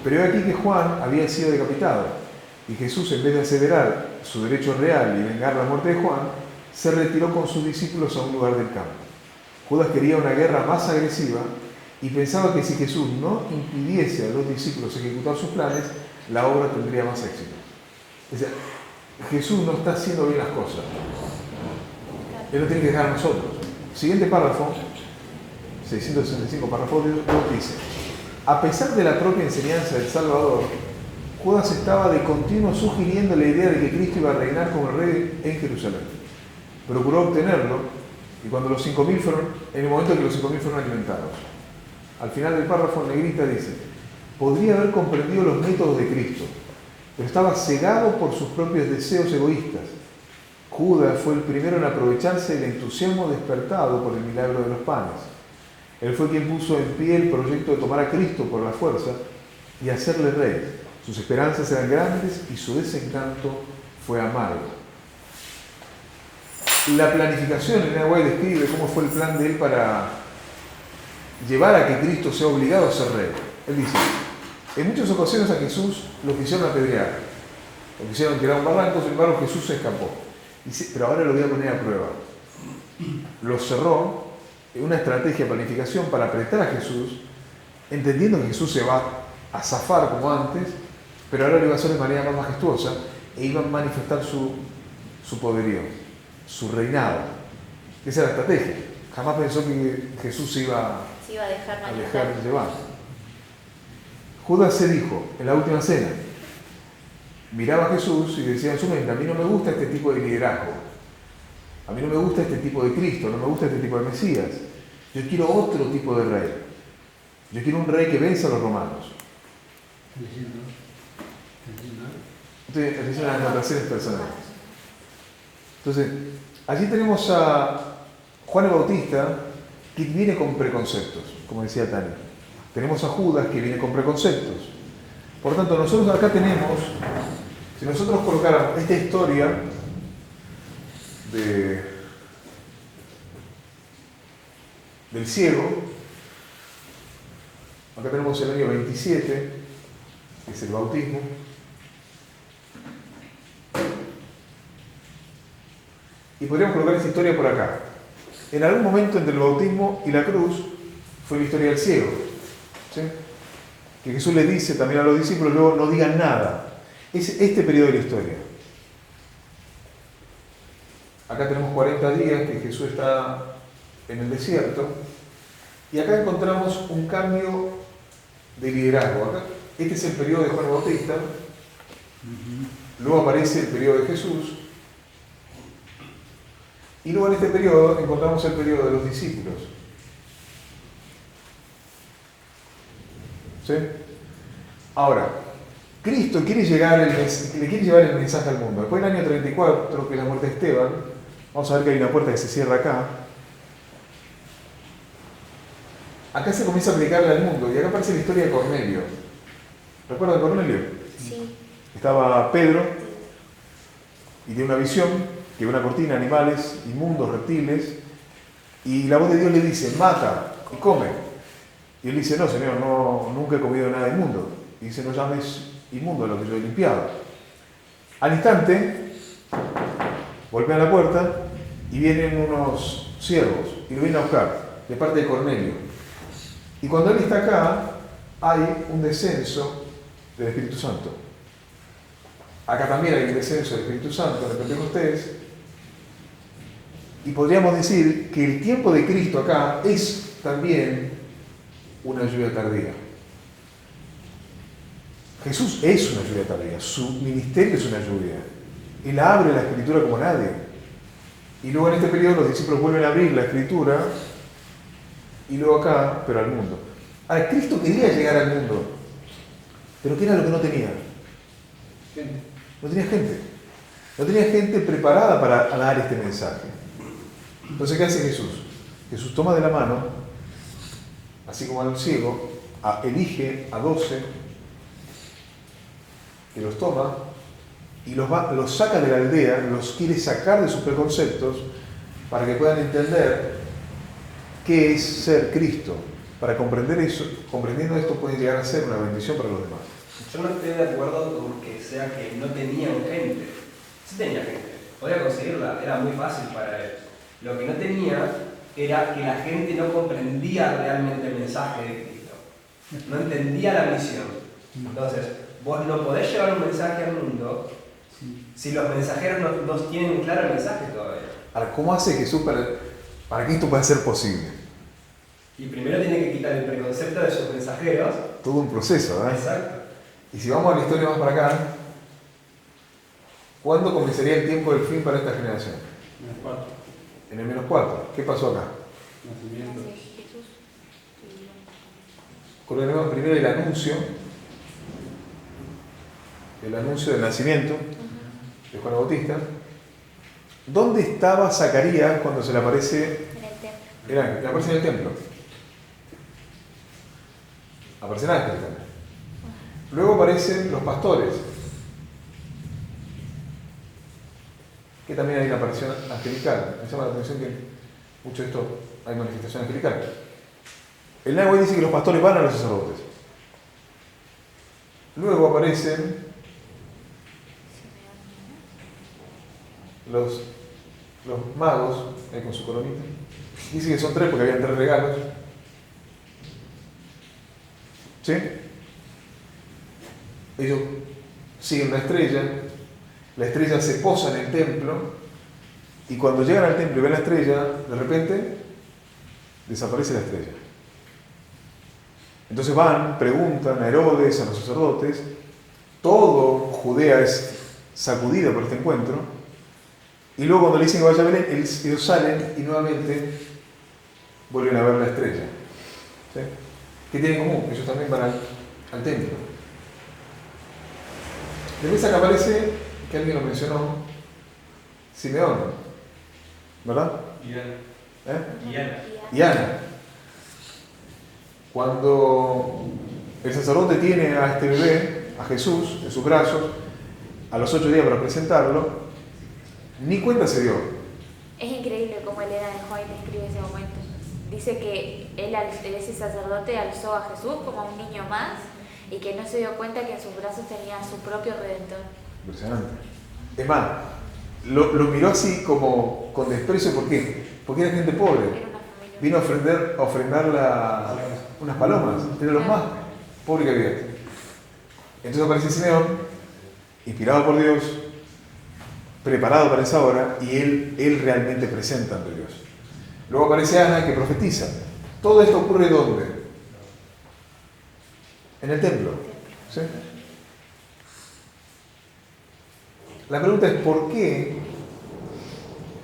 Pero he aquí que Juan había sido decapitado y Jesús, en vez de aseverar su derecho real y vengar la muerte de Juan, se retiró con sus discípulos a un lugar del campo. Judas quería una guerra más agresiva y pensaba que si Jesús no impidiese a los discípulos ejecutar sus planes, la obra tendría más éxito. O sea, Jesús no está haciendo bien las cosas. Él lo tiene que dejar a nosotros. Siguiente párrafo, 665 párrafo 2, dice: a pesar de la propia enseñanza del Salvador, Judas estaba de continuo sugiriendo la idea de que Cristo iba a reinar como rey en Jerusalén. Procuró obtenerlo y cuando los 5.000 fueron, en el momento en que los 5.000 fueron alimentados. Al final del párrafo en negrita dice: podría haber comprendido los métodos de Cristo, pero estaba cegado por sus propios deseos egoístas. Judas fue el primero en aprovecharse del entusiasmo despertado por el milagro de los panes. Él fue quien puso en pie el proyecto de tomar a Cristo por la fuerza y hacerle rey. Sus esperanzas eran grandes y su desencanto fue amargo. La planificación, en White describe cómo fue el plan de él para llevar a que Cristo sea obligado a ser rey. Él dice, en muchas ocasiones a Jesús lo quisieron apedrear, lo quisieron tirar a un barranco, sin embargo Jesús se escapó. Dice, pero ahora lo voy a poner a prueba. Lo cerró en una estrategia de planificación para apretar a Jesús, entendiendo que Jesús se va a zafar como antes, pero ahora lo iba a hacer de manera más majestuosa e iba a manifestar su poderío, su reinado. Esa era la estrategia. Jamás pensó que Jesús se iba a dejar llevar. Judas se dijo en la última cena, miraba a Jesús y decía en su mente, a mí no me gusta este tipo de liderazgo, a mí no me gusta este tipo de Cristo, no me gusta este tipo de Mesías, yo quiero otro tipo de rey, yo quiero un rey que venza a los romanos. Entonces, son las anotaciones personales. Entonces, allí tenemos a Juan el Bautista, que viene con preconceptos, como decía Tania. Tenemos a Judas, que viene con preconceptos. Por tanto, nosotros acá tenemos, si nosotros colocáramos esta historia del ciego, acá tenemos el año 27, que es el bautismo. Y podríamos colocar esta historia por acá. En algún momento entre el bautismo y la cruz fue la historia del ciego. ¿Sí? Que Jesús le dice también a los discípulos, luego no digan nada. Es este periodo de la historia. Acá tenemos 40 días que Jesús está en el desierto. Y acá encontramos un cambio de liderazgo. Acá, este es el periodo de Juan el Bautista. Luego aparece el periodo de Jesús. Y luego en este periodo encontramos el periodo de los discípulos. ¿Sí? Ahora, Cristo le quiere llevar el mensaje al mundo. Después del año 34, que es la muerte de Esteban, vamos a ver que hay una puerta que se cierra acá. Acá se comienza a aplicarle al mundo y acá aparece la historia de Cornelio. ¿Recuerdan a Cornelio? Sí. estaba Pedro y tiene una visión, que ve una cortina, animales, inmundos, reptiles, y la voz de Dios le dice, mata y come. Y él dice, no, Señor, no, nunca he comido nada inmundo. Y dice, no llames inmundo a lo que yo he limpiado. Al instante, golpean la puerta y vienen unos siervos y lo vienen a buscar, de parte de Cornelio. Y cuando él está acá, hay un descenso del Espíritu Santo. Acá también hay un descenso del Espíritu Santo en el Pentecostés. Y podríamos decir que el tiempo de Cristo acá es también una lluvia tardía. Jesús es una lluvia tardía, su ministerio es una lluvia. Él abre la Escritura como nadie. Y luego en este periodo los discípulos vuelven a abrir la Escritura y luego acá, pero al mundo. Ahora, Cristo quería llegar al mundo, pero ¿qué era lo que no tenía? No tenía gente. No tenía gente preparada para dar este mensaje. Entonces, ¿qué hace Jesús? Jesús toma de la mano, así como al ciego, elige a 12, que los toma y los saca de la aldea, los quiere sacar de sus preconceptos para que puedan entender qué es ser Cristo. Para comprender eso, comprendiendo esto, puede llegar a ser una bendición para los demás. Yo no estoy de acuerdo con que sea que no tenían gente. Sí tenía gente, podía conseguirla, era muy fácil para él. Lo que no tenía era que la gente no comprendía realmente el mensaje de Cristo. No entendía la misión. Entonces, vos no podés llevar un mensaje al mundo si los mensajeros no tienen claro el mensaje todavía. Ahora, ¿cómo hace Jesús para que esto pueda ser posible? Y primero tiene que quitar el preconcepto de sus mensajeros. Todo un proceso, ¿verdad? Exacto. Y si vamos a la historia más para acá, ¿cuándo comenzaría el tiempo del fin para esta generación? -4. En el -4. ¿Qué pasó acá? Nacimiento. Jesús. Coronemos primero el anuncio del nacimiento de Juan Bautista. ¿Dónde estaba Zacarías cuando se le aparece En el templo. el ángel? Le aparece en el templo. Aparece el ángel también. Luego aparecen los pastores, que también hay una aparición angelical. Me llama la atención que mucho de esto hay manifestación angelical. El Nahue dice que los pastores van a los sacerdotes. Luego aparecen los magos, con su coronita. Dice que son 3 porque habían 3 regalos. ¿Sí? Ellos siguen la estrella se posa en el templo, y cuando llegan al templo y ven la estrella, de repente desaparece la estrella. Entonces van, preguntan a Herodes, a los sacerdotes, todo Judea es sacudida por este encuentro, y luego cuando le dicen que vaya a Belén, ellos salen y nuevamente vuelven a ver la estrella. ¿Sí? ¿Qué tienen en común? Ellos también van al templo. Después acá aparece, que alguien lo mencionó, Simeón, ¿verdad? Y Ana. Cuando el sacerdote tiene a este bebé, a Jesús, en sus brazos, a los 8 días para presentarlo, ni cuenta se dio. Es increíble cómo Elena de White describe ese momento. Dice que ese sacerdote alzó a Jesús como a un niño más y que no se dio cuenta que en sus brazos tenía a su propio Redentor. Impresionante. Es más, lo miró así como con desprecio. ¿Por qué? Porque era gente pobre. Era una familia. Vino a ofrendar unas palomas. Era lo más pobre que había. Entonces aparece Simeón, inspirado por Dios, preparado para esa hora, y él realmente presenta ante Dios. Luego aparece Ana, que profetiza. Todo esto ocurre ¿dónde? En el templo. ¿Sí? La pregunta es ¿por qué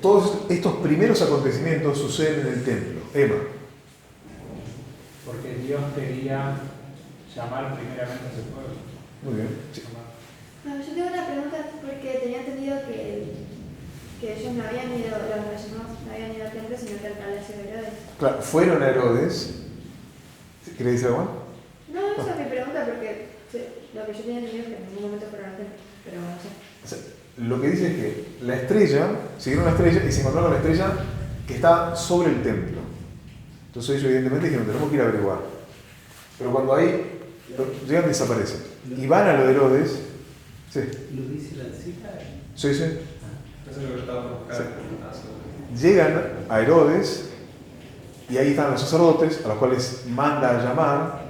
todos estos primeros acontecimientos suceden en el templo? Emma. Porque Dios quería llamar primeramente a su pueblo. Muy bien. Sí. Bueno, yo tengo una pregunta porque tenía entendido que ellos no habían ido, los reyes no habían ido al templo, sino que al palacio de Herodes. Claro, fueron a Herodes. ¿Querés decir algo más? No, eso mi pregunta pregunta porque lo que yo tenía entendido es que en ningún momento fueron al templo, pero no sé. O sea, lo que dice es que la estrella, siguieron la estrella y se encontraron con la estrella que está sobre el templo. Entonces ellos evidentemente dijeron, tenemos que ir a averiguar. Pero cuando ahí llegan, desaparecen. Y van a lo de Herodes. Sí, ¿Lo dice la cita? sí, sí. Eso es lo que yo estaba buscando. Llegan a Herodes y ahí están los sacerdotes a los cuales manda a llamar.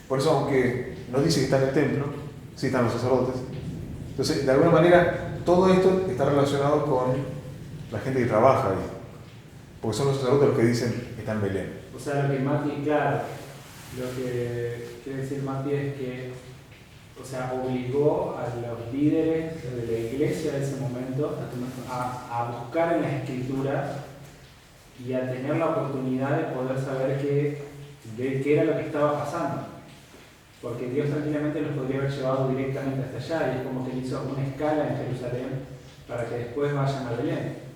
Por eso, aunque no dice que está en el templo, sí están los sacerdotes. Entonces, de alguna manera, todo esto está relacionado con la gente que trabaja ahí. Porque son los sacerdotes los que dicen que está en Belén. O sea, lo que Mati, claro, lo que quiere decir Mati es que, o sea, obligó a los líderes de la iglesia de ese momento a buscar en la escritura y a tener la oportunidad de poder saber qué era lo que estaba pasando. Porque Dios tranquilamente los podría haber llevado directamente hasta allá, y es como que hizo una escala en Jerusalén para que después vayan a Belén.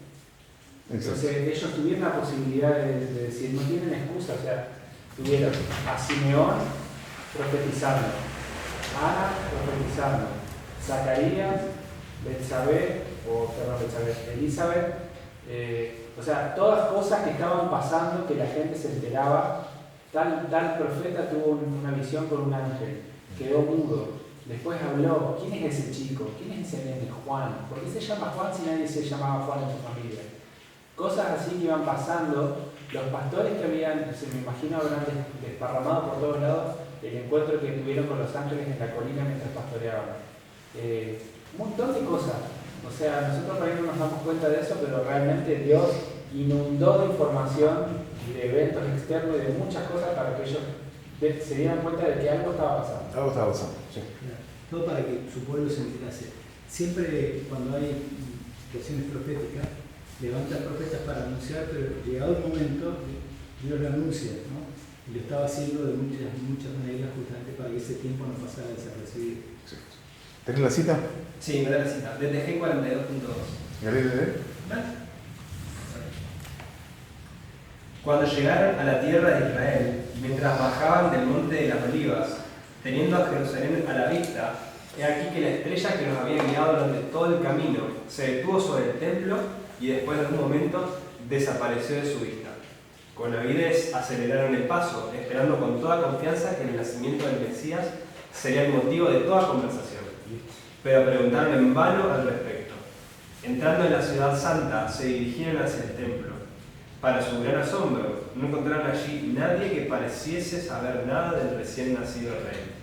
Entonces ellos tuvieron la posibilidad de decir, no tienen excusa, o sea, tuvieron a Simeón profetizando, Ana profetizando, Zacarías, Elizabeth, o sea, todas cosas que estaban pasando que la gente se enteraba. Tal profeta tuvo una visión con un ángel, quedó mudo, después habló, ¿quién es ese chico? ¿Quién es ese nene? Juan. ¿Por qué se llama Juan si nadie se llamaba Juan en su familia? Cosas así que iban pasando, los pastores que habían, me imagino, habrán desparramado por todos lados el encuentro que tuvieron con los ángeles en la colina mientras pastoreaban. Un montón de cosas. O sea, nosotros por ahí no nos damos cuenta de eso, pero realmente Dios inundó de información y de eventos externos y de muchas cosas para que ellos se dieran cuenta de que algo estaba pasando. Algo estaba pasando, sí. Todo para que su pueblo se enterase. Siempre cuando hay situaciones proféticas, levantan profetas para anunciar, pero llegado el momento, Dios lo anuncia, ¿no? Y lo estaba haciendo de muchas maneras justamente para que ese tiempo no pasara desapercibido. Sí. ¿Tenés la cita? Sí, me da la cita. DTG 42.2. Galilea. Cuando llegaron a la tierra de Israel, mientras bajaban del monte de las Olivas, teniendo a Jerusalén a la vista, he aquí que la estrella que los había guiado durante todo el camino se detuvo sobre el templo y después de un momento desapareció de su vista. Con avidez aceleraron el paso, esperando con toda confianza que el nacimiento del Mesías sería el motivo de toda conversación. Pero preguntaron en vano al respecto. Entrando en la ciudad santa, se dirigieron hacia el templo. Para su gran asombro, no encontraron allí nadie que pareciese saber nada del recién nacido rey.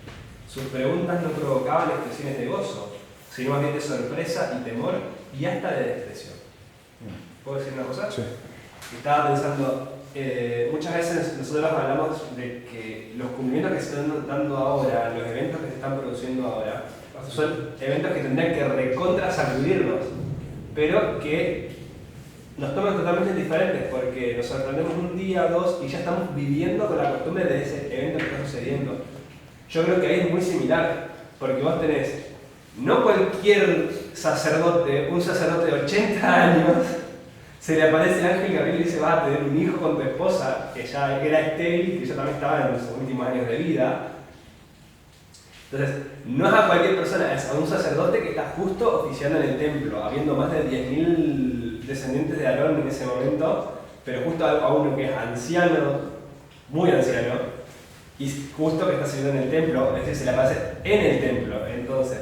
Sus preguntas no provocaban expresiones de gozo, sino más bien de sorpresa y temor y hasta de desprecio. ¿Puedo decir una cosa? Sí. Estaba pensando, muchas veces nosotros hablamos de que los cumplimientos que se están dando ahora, los eventos que se están produciendo ahora, son eventos que tendrían que recontra sacudirnos, pero que nos toman totalmente diferentes porque nos sorprendemos un día o dos y ya estamos viviendo con la costumbre de ese evento que está sucediendo. Yo creo que ahí es muy similar, porque vos tenés, no cualquier sacerdote, un sacerdote de 80 años, se le aparece el ángel Gabriel y dice, vas a tener un hijo con tu esposa, que ya era estéril, que ya también estaba en sus últimos años de vida. Entonces, no es a cualquier persona, es a un sacerdote que está justo oficiando en el templo, habiendo más de 10.000 descendientes de Aarón en ese momento, pero justo a uno que es anciano, muy anciano, y justo que está sirviendo en el templo, es decir, se le aparece en el templo. Entonces,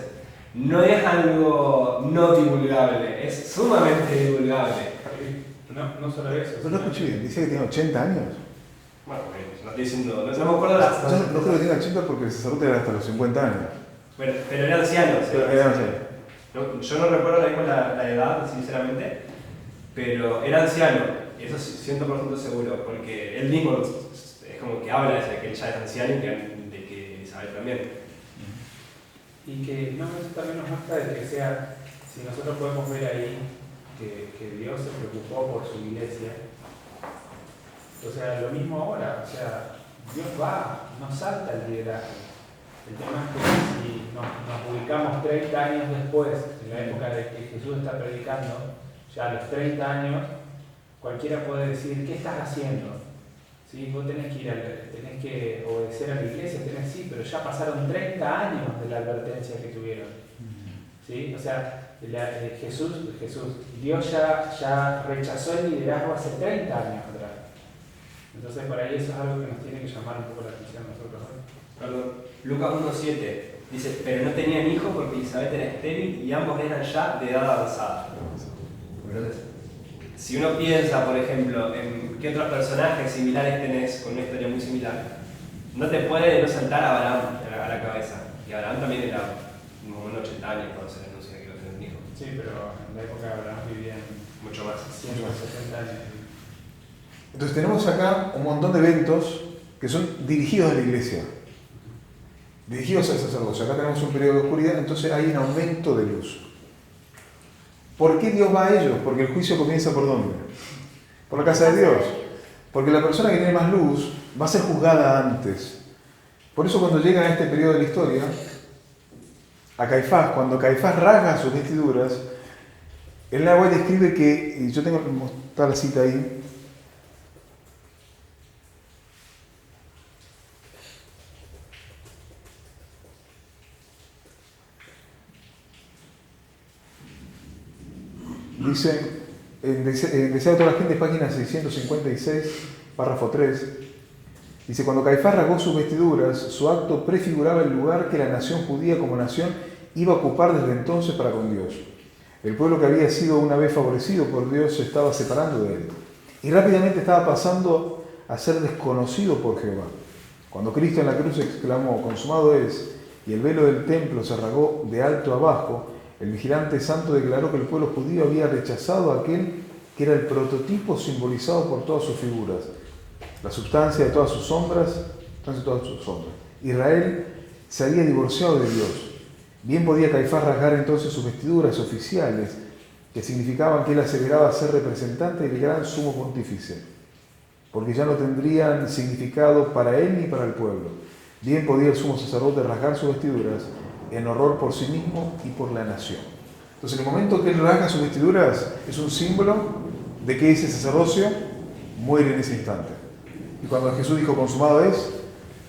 no es algo no divulgable, es sumamente divulgable. No solo eso. No escuché bien, dice que tiene 80 años. Bueno, no estoy diciendo, no me acuerdo las Yo no creo que tenga 80 porque el sacerdote era hasta los 50 años. Bueno, pero era anciano. Pero era anciano. Yo no recuerdo ahora mismo la edad, sinceramente, pero era anciano, y eso 100% seguro, porque él mismo es como que habla de que él ya es anciano y de que Isabel también. Y que no, eso también nos muestra de que sea, si nosotros podemos ver ahí que Dios se preocupó por su iglesia, o sea, lo mismo ahora, o sea, Dios no salta el liderazgo. El tema es que si nos ubicamos 30 años después, en la época de que Jesús está predicando, ya a los 30 años, cualquiera puede decir, ¿qué estás haciendo? Sí, vos tenés que obedecer a la iglesia, sí, pero ya pasaron 30 años de la advertencia que tuvieron. ¿Sí? O sea, Jesús, Dios ya rechazó el liderazgo hace 30 años atrás. Entonces, para ahí eso es algo que nos tiene que llamar un poco la atención a nosotros hoy. Perdón, Lucas 1:7 dice, pero no tenían hijo porque Elizabeth era estéril y ambos eran ya de edad avanzada. Entonces, si uno piensa, por ejemplo, en qué otros personajes similares tenés con una historia muy similar, no te puede no saltar a Abraham a la cabeza. Y Abraham también era como un 80 años cuando se le anuncia que iba a tener un hijo. Sí, pero en la época de Abraham vivían Mucho más. 170 años. Entonces tenemos acá un montón de eventos que son dirigidos a la iglesia, dirigidos al sacerdocio. Acá tenemos un periodo de oscuridad, entonces hay un aumento de luz. ¿Por qué Dios va a ellos? Porque el juicio comienza ¿por dónde? Por la casa de Dios. Porque la persona que tiene más luz va a ser juzgada antes. Por eso cuando llega a este periodo de la historia, a Caifás, cuando Caifás rasga sus vestiduras, el Nahuatl describe que, y yo tengo que mostrar la cita ahí, dice, en Deseado de toda la gente, página 656, párrafo 3, dice, cuando Caifás rasgó sus vestiduras, su acto prefiguraba el lugar que la nación judía como nación iba a ocupar desde entonces para con Dios. El pueblo que había sido una vez favorecido por Dios se estaba separando de él y rápidamente estaba pasando a ser desconocido por Jehová. Cuando Cristo en la cruz exclamó, consumado es, y el velo del templo se rasgó de alto a bajo, el vigilante santo declaró que el pueblo judío había rechazado a aquel que era el prototipo simbolizado por todas sus figuras, la sustancia de todas sus sombras, Israel se había divorciado de Dios. Bien podía Caifás rasgar entonces sus vestiduras oficiales, que significaban que él aseveraba ser representante del gran sumo pontífice, porque ya no tendrían significado para él ni para el pueblo. Bien podía el sumo sacerdote rasgar sus vestiduras en horror por sí mismo y por la nación. Entonces, en el momento que él rasga sus vestiduras, es un símbolo de que ese sacerdocio muere en ese instante. Y cuando Jesús dijo consumado es,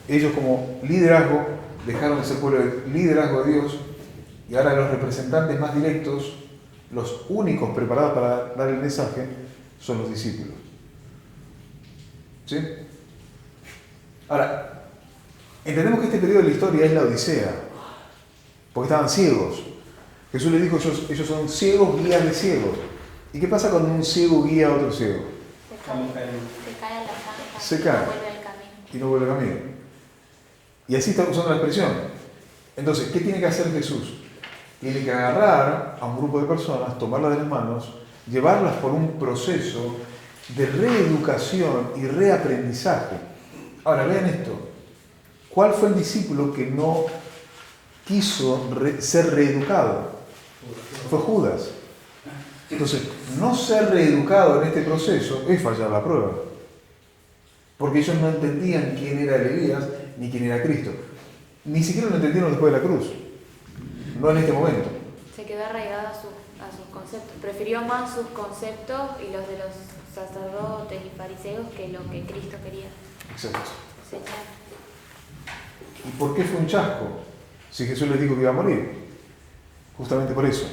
ellos como liderazgo dejaron de ser pueblo de liderazgo de Dios y ahora los representantes más directos, los únicos preparados para dar el mensaje, son los discípulos. ¿Sí? Ahora, entendemos que este periodo de la historia es la Odisea, porque estaban ciegos. Jesús les dijo, ellos son ciegos, guías de ciegos. ¿Y qué pasa cuando un ciego guía a otro ciego? Se cae a la zanja Se y cae. no vuelve al camino. Y no vuelve a camino. Y así está usando la expresión. Entonces, ¿qué tiene que hacer Jesús? Tiene que agarrar a un grupo de personas, tomarlas de las manos, llevarlas por un proceso de reeducación y reaprendizaje. Ahora, vean esto. ¿Cuál fue el discípulo que no quiso ser reeducado? Fue Judas. Entonces, no ser reeducado en este proceso es fallar la prueba. Porque ellos no entendían quién era Elías ni quién era Cristo. Ni siquiera lo entendieron después de la cruz. No en este momento. Se quedó arraigado a sus conceptos. Prefirió más sus conceptos y los de los sacerdotes y fariseos que lo que Cristo quería. Exacto. Enseñar. ¿Y por qué fue un chasco? Si Jesús les dijo que iba a morir. Justamente por eso.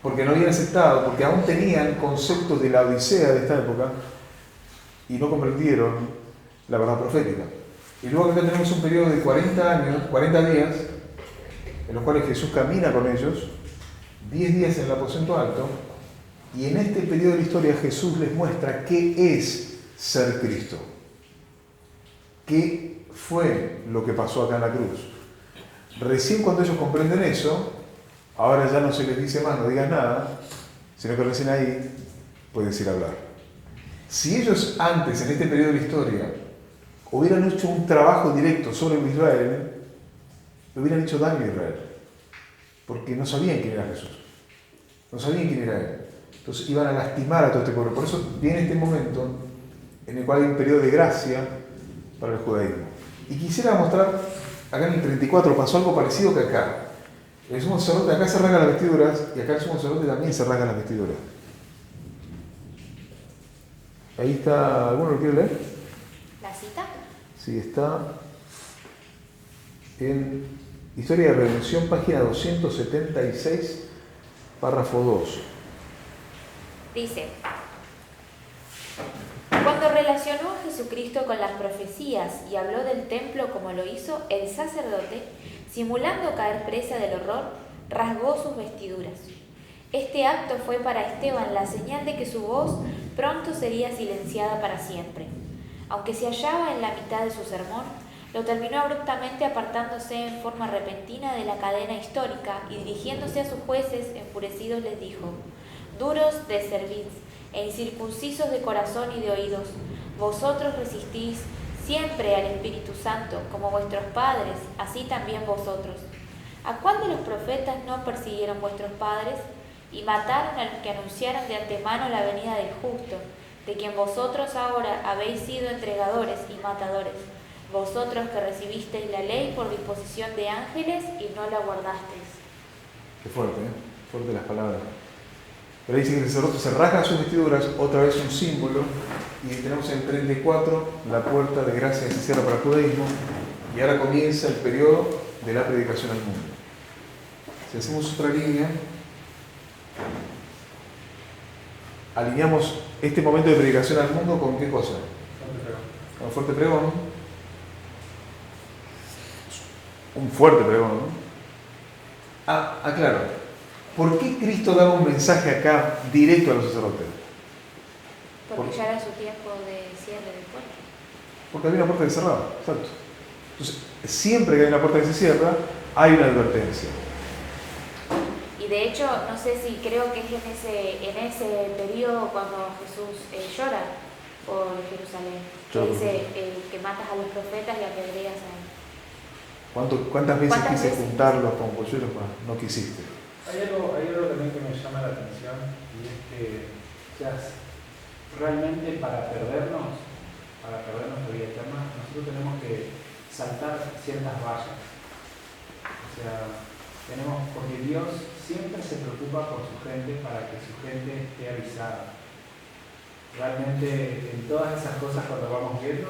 Porque no habían aceptado, porque aún tenían conceptos de la Odisea de esta época y no comprendieron la verdad profética. Y luego acá tenemos un periodo de 40 días, en los cuales Jesús camina con ellos, 10 días en el aposento alto, y en este periodo de la historia Jesús les muestra qué es ser Cristo. ¿Qué fue lo que pasó acá en la cruz? Recién cuando ellos comprenden eso, ahora ya no se les dice más, no digas nada, sino que recién ahí puedes ir a hablar. Si ellos antes, en este periodo de la historia, hubieran hecho un trabajo directo sobre Israel, le hubieran hecho daño a Israel, porque no sabían quién era Jesús, no sabían quién era Él. Entonces iban a lastimar a todo este pueblo. Por eso viene este momento en el cual hay un periodo de gracia para el judaísmo. Y quisiera mostrar, acá en el 34 pasó algo parecido que acá. El sumo sacerdote acá se rasga las vestiduras y acá el sumo sacerdote también se rasga las vestiduras. Ahí está, ¿alguno lo quiere leer? ¿La cita? Sí, está en Historia de Redención, página 276, párrafo 2. Dice: cuando relacionó a Jesucristo con las profecías y habló del templo como lo hizo, el sacerdote, simulando caer presa del horror, rasgó sus vestiduras. Este acto fue para Esteban la señal de que su voz pronto sería silenciada para siempre. Aunque se hallaba en la mitad de su sermón, lo terminó abruptamente apartándose en forma repentina de la cadena histórica y dirigiéndose a sus jueces enfurecidos les dijo: duros de cerviz e incircuncisos de corazón y de oídos, vosotros resistís siempre al Espíritu Santo, como vuestros padres, así también vosotros. ¿A cuál de los profetas no persiguieron vuestros padres y mataron a los que anunciaron de antemano la venida del justo, de quien vosotros ahora habéis sido entregadores y matadores? Vosotros que recibisteis la ley por disposición de ángeles y no la guardasteis. Qué fuerte, ¿eh? Fuerte las palabras. Pero dice que el sacerdote se rasga sus vestiduras, otra vez un símbolo, y tenemos en el 34 la puerta de gracia que se cierra para el judaísmo, y ahora comienza el periodo de la predicación al mundo. Si hacemos otra línea, alineamos este momento de predicación al mundo con qué cosa? Con el fuerte pregón. Un fuerte pregón, ¿no? Claro. ¿Por qué Cristo daba un mensaje acá directo a los sacerdotes? Porque ya era su tiempo de cierre de puerta. Porque había una puerta que cerraba, exacto. Entonces, siempre que hay una puerta que se cierra, hay una advertencia. Y de hecho, no sé si creo que es en ese periodo cuando Jesús llora por Jerusalén. Que dice que matas a los profetas y apedreas a él. ¿Cuántas veces quise juntarlos con polluelos, no quisiste? Hay algo también que me llama la atención, y es que realmente para perdernos la vida eterna, nosotros tenemos que saltar ciertas vallas. Porque Dios siempre se preocupa por su gente para que su gente esté avisada. Realmente en todas esas cosas cuando vamos viendo,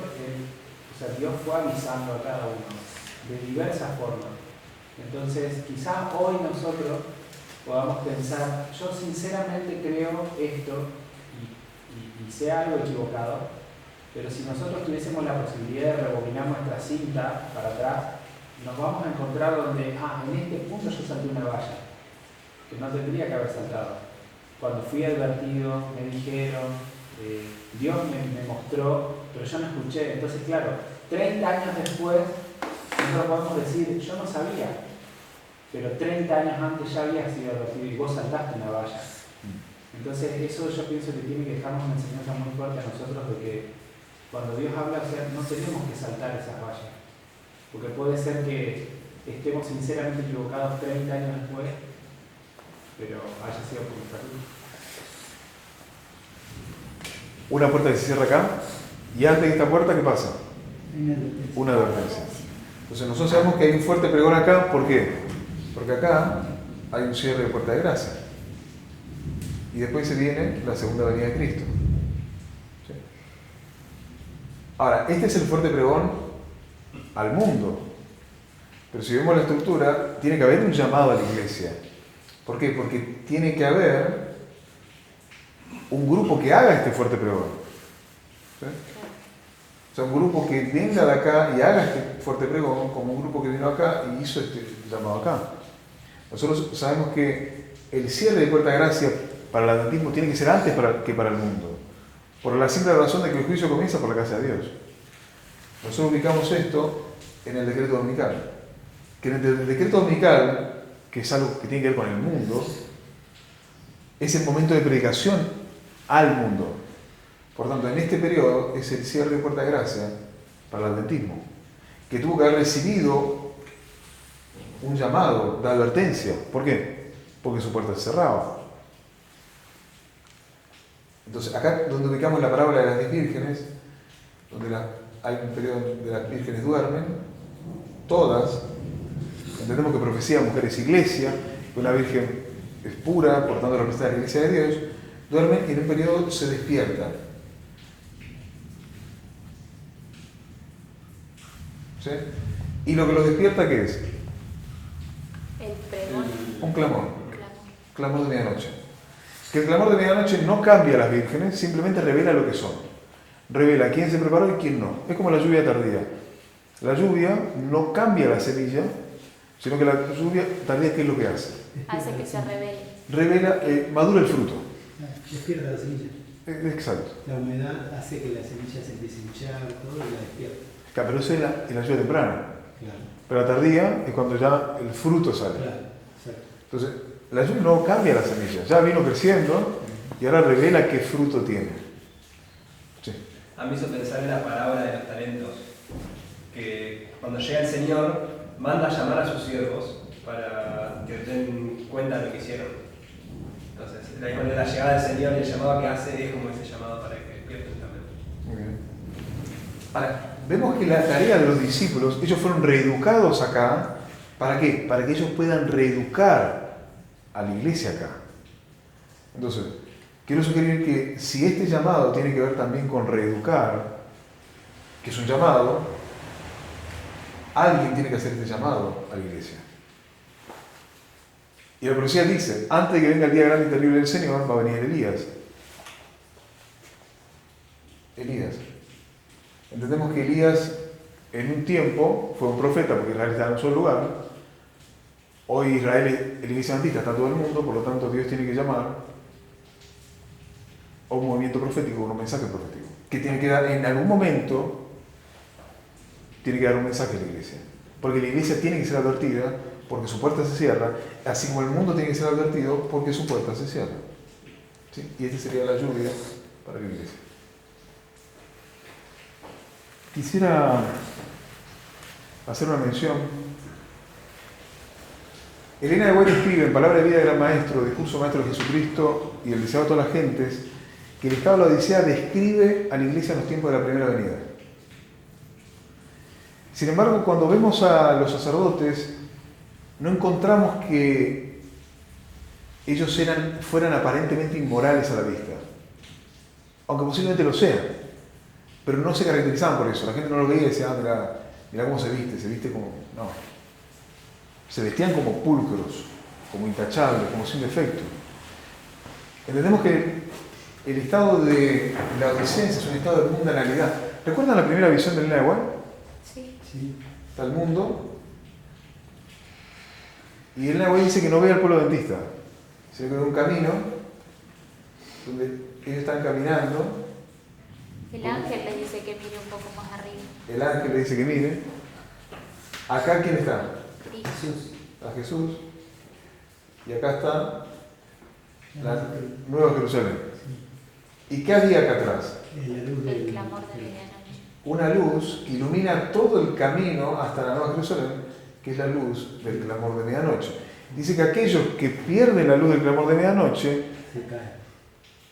Dios fue avisando a cada uno de diversas formas. Entonces quizás hoy nosotros podamos pensar, yo sinceramente creo esto y sea algo equivocado, pero si nosotros tuviésemos la posibilidad de rebobinar nuestra cinta para atrás, nos vamos a encontrar donde, en este punto yo salté una valla, que no tendría que haber saltado. Cuando fui advertido, me dijeron, Dios me mostró, pero yo no escuché. Entonces, claro, 30 años después, nosotros podemos decir, yo no sabía, pero 30 años antes ya había sido advertido y vos saltaste una valla. Entonces, eso yo pienso que tiene que dejarnos una enseñanza muy fuerte a nosotros de que cuando Dios habla, no tenemos que saltar esas vallas. Porque puede ser que estemos sinceramente equivocados 30 años después, pero haya sido por nuestra culpa. Una puerta que se cierra acá, y antes de esta puerta, ¿qué pasa? Una advertencia. Entonces nosotros sabemos que hay un fuerte pregón acá, ¿por qué? Porque acá hay un cierre de puerta de gracia. Y después se viene la segunda venida de Cristo. ¿Sí? Ahora, este es el fuerte pregón al mundo. Pero si vemos la estructura, tiene que haber un llamado a la iglesia. ¿Por qué? Porque tiene que haber un grupo que haga este fuerte pregón. ¿Sí? O sea, un grupo que venga de acá y haga este fuerte pregón, como un grupo que vino acá y hizo este llamado acá. Nosotros sabemos que el cierre de puerta de gracia para el adventismo tiene que ser antes que para el mundo, por la simple razón de que el juicio comienza por la casa de Dios. Nosotros ubicamos esto en el decreto dominical, que en el decreto dominical, que es algo que tiene que ver con el mundo, es el momento de predicación al mundo. Por tanto, en este periodo es el cierre de puerta de gracia para el adventismo, que tuvo que haber recibido un llamado de advertencia. ¿Por qué? Porque su puerta se cerraba. Entonces, acá donde ubicamos la parábola de las 10 vírgenes, donde hay un periodo donde las vírgenes duermen, todas, entendemos que profecía, mujeres, iglesia, que una virgen es pura, por tanto representa a la iglesia de Dios, duermen y en un periodo se despiertan. ¿sí? Y lo que los despierta, ¿qué es? El pregón. Un clamor. Clamor. Clamor de medianoche. Que el clamor de medianoche no cambia a las vírgenes, simplemente revela lo que son. Revela quién se preparó y quién no. Es como la lluvia tardía. La lluvia no cambia la semilla, sino que la lluvia tardía, ¿qué es lo que hace? Hace que se revele. Revela, madura el fruto. Despierta la semilla. Exacto. La humedad hace que la semilla se empiece a hinchar, todo, y la despierta. Claro, pero eso es la lluvia temprana. Claro, Pero la tardía es cuando ya el fruto sale. claro, exacto. Entonces, la lluvia no cambia la semilla, ya vino creciendo y ahora revela qué fruto tiene. Sí. A mí me hizo pensar en la parábola de los talentos, que cuando llega el Señor, manda a llamar a sus siervos para que den cuenta de lo que hicieron. Entonces, de la misma manera, la llegada del Señor y el llamado que hace es como ese llamado para que despierten también. Muy bien. Ahora, vemos que la tarea de los discípulos, ellos fueron reeducados acá. ¿Para qué? Para que ellos puedan reeducar a la iglesia acá. Entonces, quiero sugerir que si este llamado tiene que ver también con reeducar, que es un llamado, alguien tiene que hacer este llamado a la iglesia. Y la profecía dice, antes de que venga el día grande y terrible del Señor, va a venir Elías. Elías. Entendemos que Elías en un tiempo fue un profeta, porque Israel estaba en un solo lugar. Hoy Israel, la iglesia adventista, está en todo el mundo, por lo tanto Dios tiene que llamar a un movimiento profético, un mensaje profético, que tiene que dar en algún momento, tiene que dar un mensaje a la iglesia. Porque la iglesia tiene que ser advertida porque su puerta se cierra, así como el mundo tiene que ser advertido porque su puerta se cierra. ¿Sí? Y esta sería la lluvia para la iglesia. Quisiera hacer una mención. Elena de White escribe en Palabra de Vida del Gran Maestro, Discurso Maestro de Jesucristo y el deseado de todas las gentes, que el estado de la Odisea describe a la iglesia en los tiempos de la primera venida. Sin embargo, cuando vemos a los sacerdotes, no encontramos que ellos fueran aparentemente inmorales a la vista, aunque posiblemente lo sean, pero no se caracterizaban por eso. La gente no lo veía y decía, mirá cómo se viste como... No. Se vestían como pulcros, como intachables, como sin defecto. Entendemos que el estado de la Odisea es un estado de mundanalidad. ¿Recuerdan la primera visión de Elena de White? Sí. Sí. Está el mundo. Y Elena de White dice que no ve al pueblo adventista, sino que ve un camino donde ellos están caminando. El ángel le dice que mire un poco más arriba. El ángel le dice que mire. Acá, ¿quién está? Cristo. Jesús. Está Jesús. Y acá está la Nueva Jerusalén. ¿Y qué había acá atrás? La luz El clamor de medianoche. Una luz que ilumina todo el camino hasta la Nueva Jerusalén, que es la luz del clamor de medianoche. Dice que aquellos que pierden la luz del clamor de medianoche, se cae.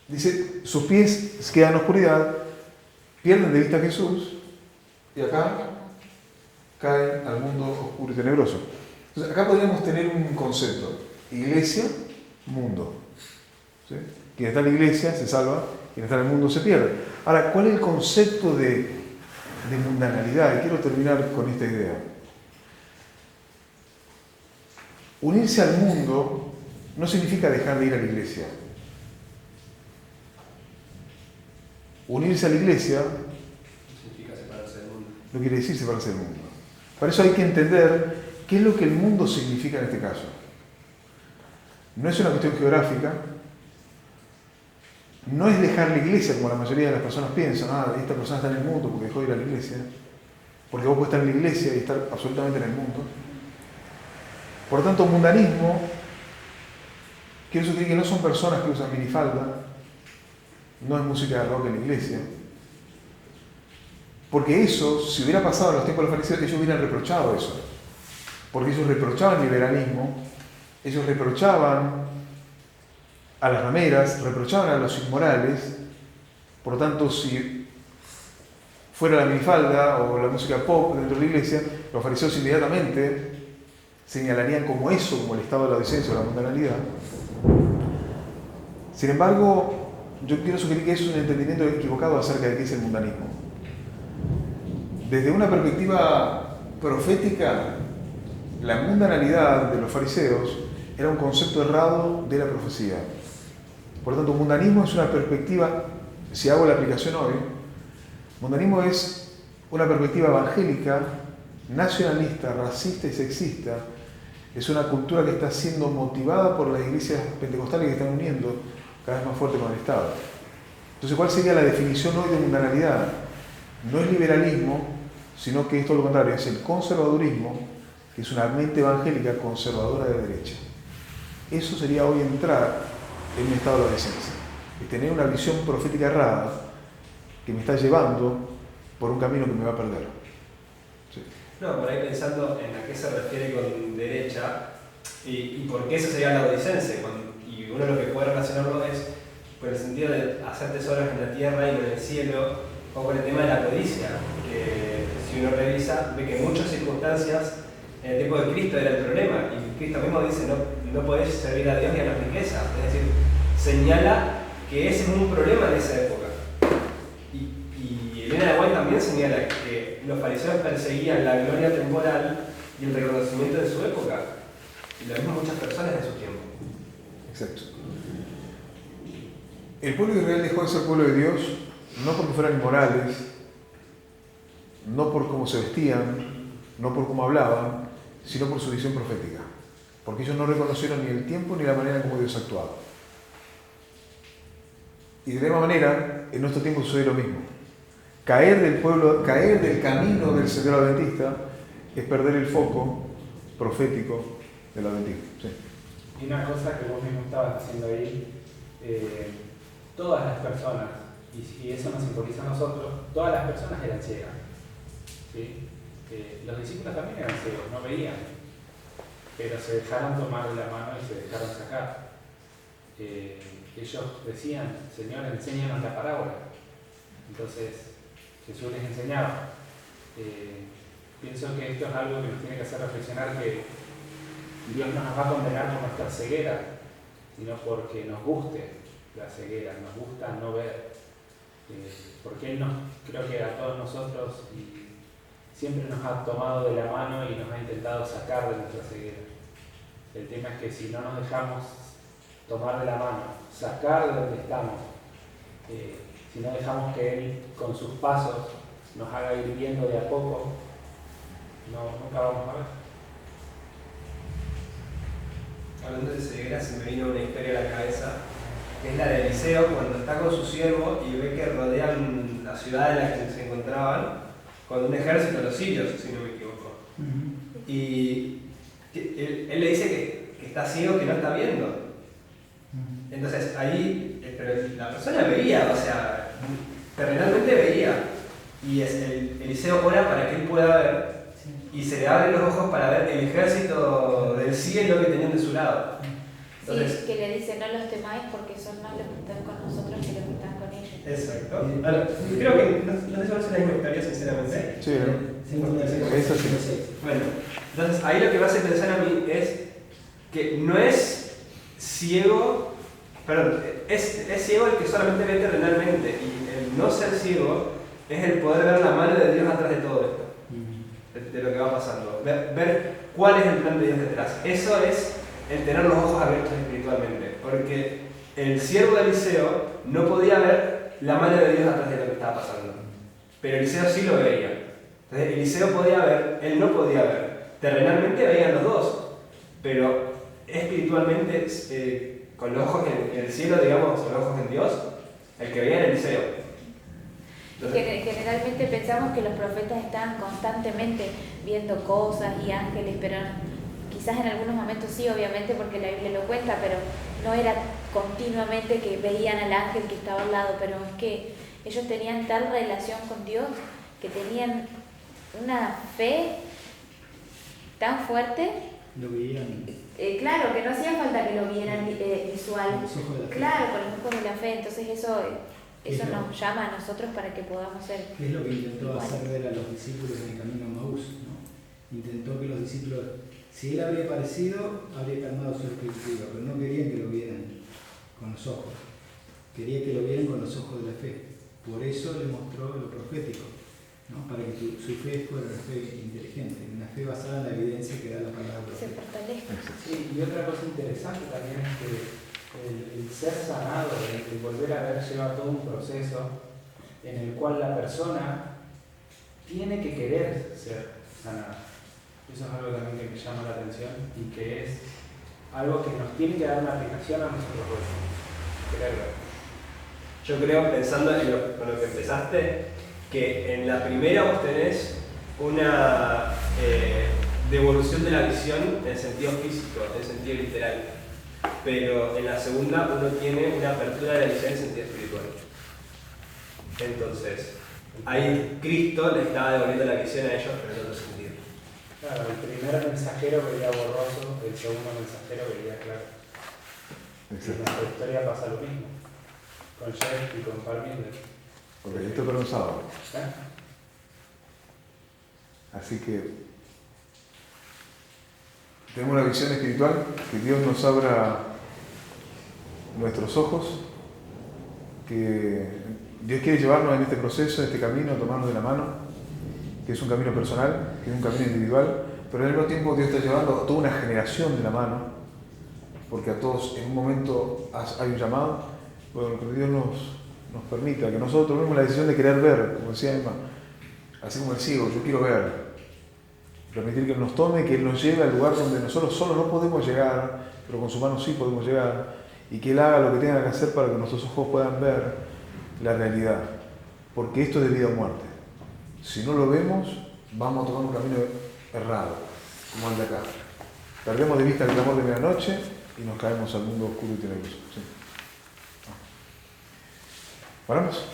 dice, sus pies quedan en oscuridad, pierden de vista a Jesús, y acá caen al mundo oscuro y tenebroso. Entonces, acá podríamos tener un concepto: iglesia, mundo. ¿Sí? Quien está en la iglesia se salva, quien está en el mundo se pierde. Ahora, ¿cuál es el concepto de mundanalidad? Y quiero terminar con esta idea. Unirse al mundo no significa dejar de ir a la iglesia. Unirse a la iglesia Significa separarse del mundo. no quiere decir separarse del mundo. Para eso hay que entender qué es lo que el mundo significa en este caso. No es una cuestión geográfica, no es dejar la iglesia como la mayoría de las personas piensan, esta persona está en el mundo porque dejó de ir a la iglesia, porque vos podés estar en la iglesia y estar absolutamente en el mundo. Por lo tanto, mundanismo, quiero sugerir que no son personas que usan minifalda, no es música de rock en la iglesia, porque eso, si hubiera pasado en los tiempos de los fariseos, ellos hubieran reprochado eso, porque ellos reprochaban el liberalismo, ellos reprochaban a las rameras, reprochaban a los inmorales. Por lo tanto, si fuera la minifalda o la música pop dentro de la iglesia, los fariseos inmediatamente señalarían como eso, como el estado de la decencia o la mundanalidad. Sin embargo, yo quiero sugerir que eso es un entendimiento equivocado acerca de qué es el mundanismo. Desde una perspectiva profética, la mundanalidad de los fariseos era un concepto errado de la profecía. Por lo tanto, mundanismo es una perspectiva, si hago la aplicación hoy, mundanismo es una perspectiva evangélica, nacionalista, racista y sexista. Es una cultura que está siendo motivada por las iglesias pentecostales que están uniendo cada vez más fuerte con el Estado. Entonces, ¿cuál sería la definición hoy de mundanalidad? No es liberalismo, sino que es todo lo contrario, es el conservadurismo, que es una mente evangélica conservadora de derecha. Eso sería hoy entrar en un estado de adolescencia, es tener una visión profética errada que me está llevando por un camino que me va a perder. Sí. No, por ahí pensando en a qué se refiere con derecha y por qué eso sería la odicense. Y uno lo que puede relacionarlo es por el sentido de hacer tesoros en la tierra y no en el cielo, o por el tema de la codicia, que si uno revisa ve que en muchas circunstancias en el tiempo de Cristo era el problema, y Cristo mismo dice no podés servir a Dios y a la riqueza, es decir, señala que ese es un problema en esa época. Y Elena de White también señala que los fariseos perseguían la gloria temporal y el reconocimiento de su época, y lo mismo muchas personas de su tiempo. Exacto. El pueblo de Israel dejó de ser pueblo de Dios no porque fueran inmorales, no por cómo se vestían, no por cómo hablaban, sino por su visión profética. Porque ellos no reconocieron ni el tiempo ni la manera como Dios actuaba. Y de la misma manera, en nuestro tiempo sucede lo mismo. Caer del camino del sendero adventista es perder el foco profético del adventismo. Sí. Y una cosa que vos mismo estabas diciendo ahí, todas las personas, y eso nos simboliza a nosotros, todas las personas eran ciegas. ¿Sí? Los discípulos también eran ciegos, no veían, pero se dejaron tomar de la mano y se dejaron sacar. Ellos decían, Señor, enséñanos la parábola. Entonces Jesús les enseñaba. Pienso que esto es algo que nos tiene que hacer reflexionar, que Dios no nos va a condenar por nuestra ceguera, sino porque nos guste la ceguera, nos gusta no ver. Porque Él creo que a todos nosotros siempre nos ha tomado de la mano y nos ha intentado sacar de nuestra ceguera. El tema es que si no nos dejamos tomar de la mano, sacar de donde estamos, si no dejamos que Él con sus pasos nos haga ir viendo de a poco, nunca vamos a ver. Hablando de ceguera, se me vino una historia a la cabeza, que es la de Eliseo cuando está con su siervo y ve que rodean la ciudad en la que se encontraban con un ejército de los sirios, si no me equivoco. Y él le dice que está ciego, que no está viendo. Entonces ahí, pero la persona veía, o sea, terrenalmente veía. Y Eliseo ora para que él pueda ver, y se le abren los ojos para ver el ejército del cielo que tenían de su lado. Entonces, sí, que le dice, no los temáis porque son más los que están con nosotros que los que están con ellos. Exacto. Ahora, creo que no sé si va a ser la misma historia, sinceramente. Sí, ¿no? Eso sí. Bueno, entonces ahí lo que me hace pensar a mí es que no es ciego, perdón, es ciego el que solamente ve terrenalmente, y el no ser ciego es el poder ver la mano de Dios atrás de todo esto, de lo que va pasando, ver cuál es el plan de Dios detrás. Eso es el tener los ojos abiertos espiritualmente, porque el siervo de Eliseo no podía ver la mano de Dios atrás de lo que estaba pasando, pero Eliseo sí lo veía. Entonces Eliseo podía ver, él no podía ver. Terrenalmente veían los dos, pero espiritualmente, con los ojos en el cielo, digamos, con los ojos en Dios, el que veía era Eliseo. Entonces, Generalmente pensamos que los profetas estaban constantemente viendo cosas y ángeles, pero quizás en algunos momentos sí, obviamente, porque la Biblia lo cuenta, pero no era continuamente que veían al ángel que estaba al lado, pero es que ellos tenían tal relación con Dios, que tenían una fe tan fuerte. Lo veían. Claro, que no hacía falta que lo vieran visual. Con los ojos de la fe. Claro, con los ojos de la fe. Entonces eso nos llama a nosotros para que podamos ser. ¿Qué es lo que intentó igual hacer ver a los discípulos en el camino a Maús? ¿No? Intentó que los discípulos, si él habría aparecido, habría calmado su espiritualidad, pero no querían que lo vieran con los ojos. Quería que lo vieran con los ojos de la fe. Por eso le mostró lo profético. ¿no? Para que su fe fuera una fe inteligente, una fe basada en la evidencia que da la palabra. Se fortalezca. Sí, y otra cosa interesante también es que el ser sanado, el volver a ver, lleva todo un proceso en el cual la persona tiene que querer ser sanada. Eso es algo también que me llama la atención y que es algo que nos tiene que dar una aplicación a nosotros mismos. Quererlo. Yo creo, pensando en con lo que empezaste, que en la primera vos tenés una devolución de la visión en sentido físico, en sentido literal. Pero en la segunda uno tiene una apertura de la visión en sentido espiritual. Entonces, ahí Cristo le estaba devolviendo la visión a ellos, pero en otro sentido. Claro, el primer mensajero veía borroso, el segundo mensajero veía claro. Y en nuestra historia pasa lo mismo, con Jeff y con Parminder. Ok, esto es para un sábado. ¿Eh? Así que tenemos una visión espiritual, que Dios nos abra nuestros ojos, que Dios quiere llevarnos en este proceso, en este camino, tomarnos de la mano, que es un camino personal, que es un camino individual, pero al mismo tiempo Dios está llevando a toda una generación de la mano, porque a todos en un momento hay un llamado. Bueno, que Dios nos permita, que nosotros tomemos la decisión de querer ver, como decía Emma, así como el ciego, yo quiero ver, permitir que Él nos tome, que Él nos lleve al lugar donde nosotros solo no podemos llegar, pero con su mano sí podemos llegar, y que Él haga lo que tenga que hacer para que nuestros ojos puedan ver la realidad, porque esto es de vida o muerte. Si no lo vemos, vamos a tomar un camino errado, como el de acá. Perdemos de vista el clamor de medianoche y nos caemos al mundo oscuro y tenebroso. ¿Sí? ¿Paramos?